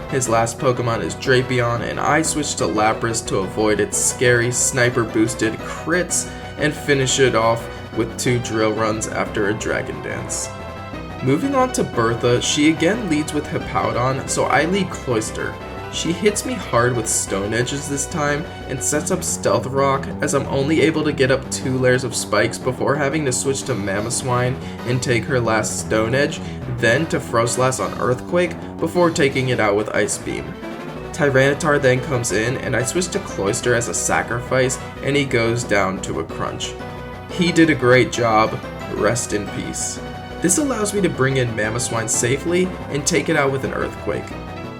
His last Pokemon is Drapion, and I switch to Lapras to avoid its scary sniper boosted crits and finish it off with 2 Drill Runs after a Dragon Dance. Moving on to Bertha, she again leads with Hippowdon, so I lead Cloyster. She hits me hard with Stone Edges this time and sets up Stealth Rock as I'm only able to get up 2 layers of spikes before having to switch to Mamoswine and take her last Stone Edge, then to Froslass on Earthquake before taking it out with Ice Beam. Tyranitar then comes in and I switch to Cloyster as a sacrifice and he goes down to a crunch. He did a great job, rest in peace. This allows me to bring in Mamoswine safely and take it out with an Earthquake.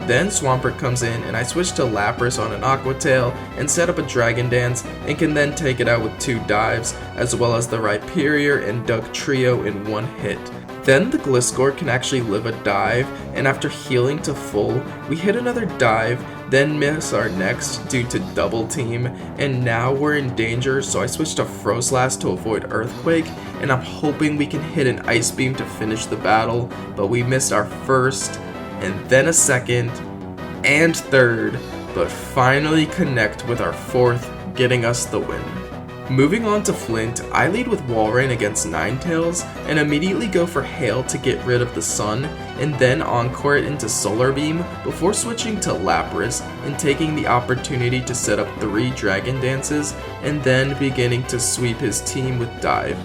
Then Swampert comes in and I switch to Lapras on an Aqua Tail and set up a Dragon Dance and can then take it out with 2 dives as well as the Rhyperior and Dugtrio in 1 hit. Then the Gliscor can actually live a dive, and after healing to full, we hit another dive, then miss our next due to double team, and now we're in danger, so I switch to Froslass to avoid Earthquake, and I'm hoping we can hit an Ice Beam to finish the battle, but we missed our first, and then a second, and third, but finally connect with our 4th, getting us the win. Moving on to Flint, I lead with Walrein against Ninetales, and immediately go for Hail to get rid of the sun, and then Encore it into Solar Beam before switching to Lapras and taking the opportunity to set up 3 Dragon Dances, and then beginning to sweep his team with Dive.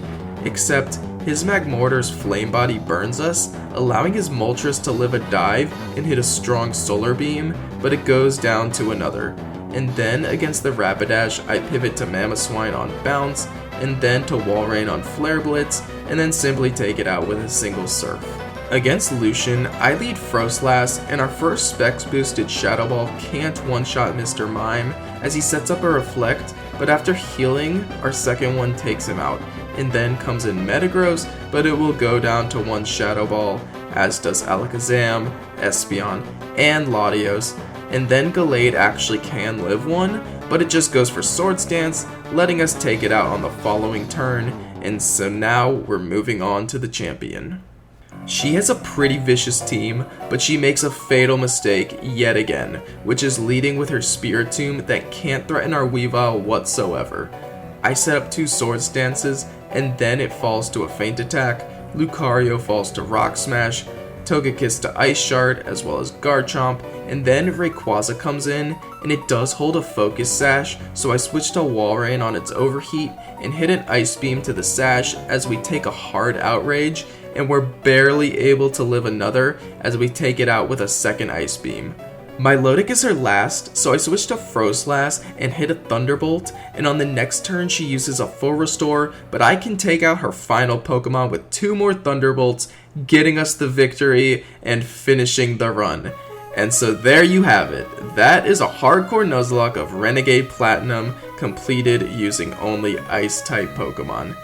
Except, his Magmortar's Flame Body burns us, allowing his Moltres to live a dive and hit a strong Solar Beam, but it goes down to another. And then against the Rapidash, I pivot to Mamoswine on Bounce, and then to Walrein on Flare Blitz, and then simply take it out with a single Surf. Against Lucian, I lead Froslass, and our first Specs boosted Shadow Ball can't one-shot Mr. Mime, as he sets up a Reflect, but after healing, our second one takes him out, and then comes in Metagross, but it will go down to 1 Shadow Ball, as does Alakazam, Espeon, and Latios, and then Gallade actually can live 1, but it just goes for Swords Dance, letting us take it out on the following turn, and so now we're moving on to the champion. She has a pretty vicious team, but she makes a fatal mistake yet again, which is leading with her Spiritomb that can't threaten our Weavile whatsoever. I set up 2 Swords Dances, and then it falls to a Feint Attack, Lucario falls to Rock Smash, Togekiss to Ice Shard, as well as Garchomp, and then Rayquaza comes in, and it does hold a Focus Sash, so I switch to Walrein on its Overheat, and hit an Ice Beam to the Sash as we take a hard Outrage, and we're barely able to live another as we take it out with a second Ice Beam. Milotic is her last, so I switch to Froslass and hit a Thunderbolt, and on the next turn she uses a full restore, but I can take out her final Pokemon with 2 more Thunderbolts, getting us the victory and finishing the run. And so there you have it. That is a hardcore Nuzlocke of Renegade Platinum completed using only Ice-type Pokemon.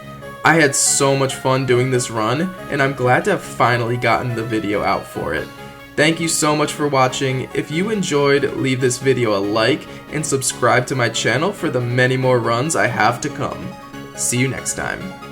I had so much fun doing this run, and I'm glad to have finally gotten the video out for it. Thank you so much for watching. If you enjoyed, leave this video a like and subscribe to my channel for the many more runs I have to come. See you next time.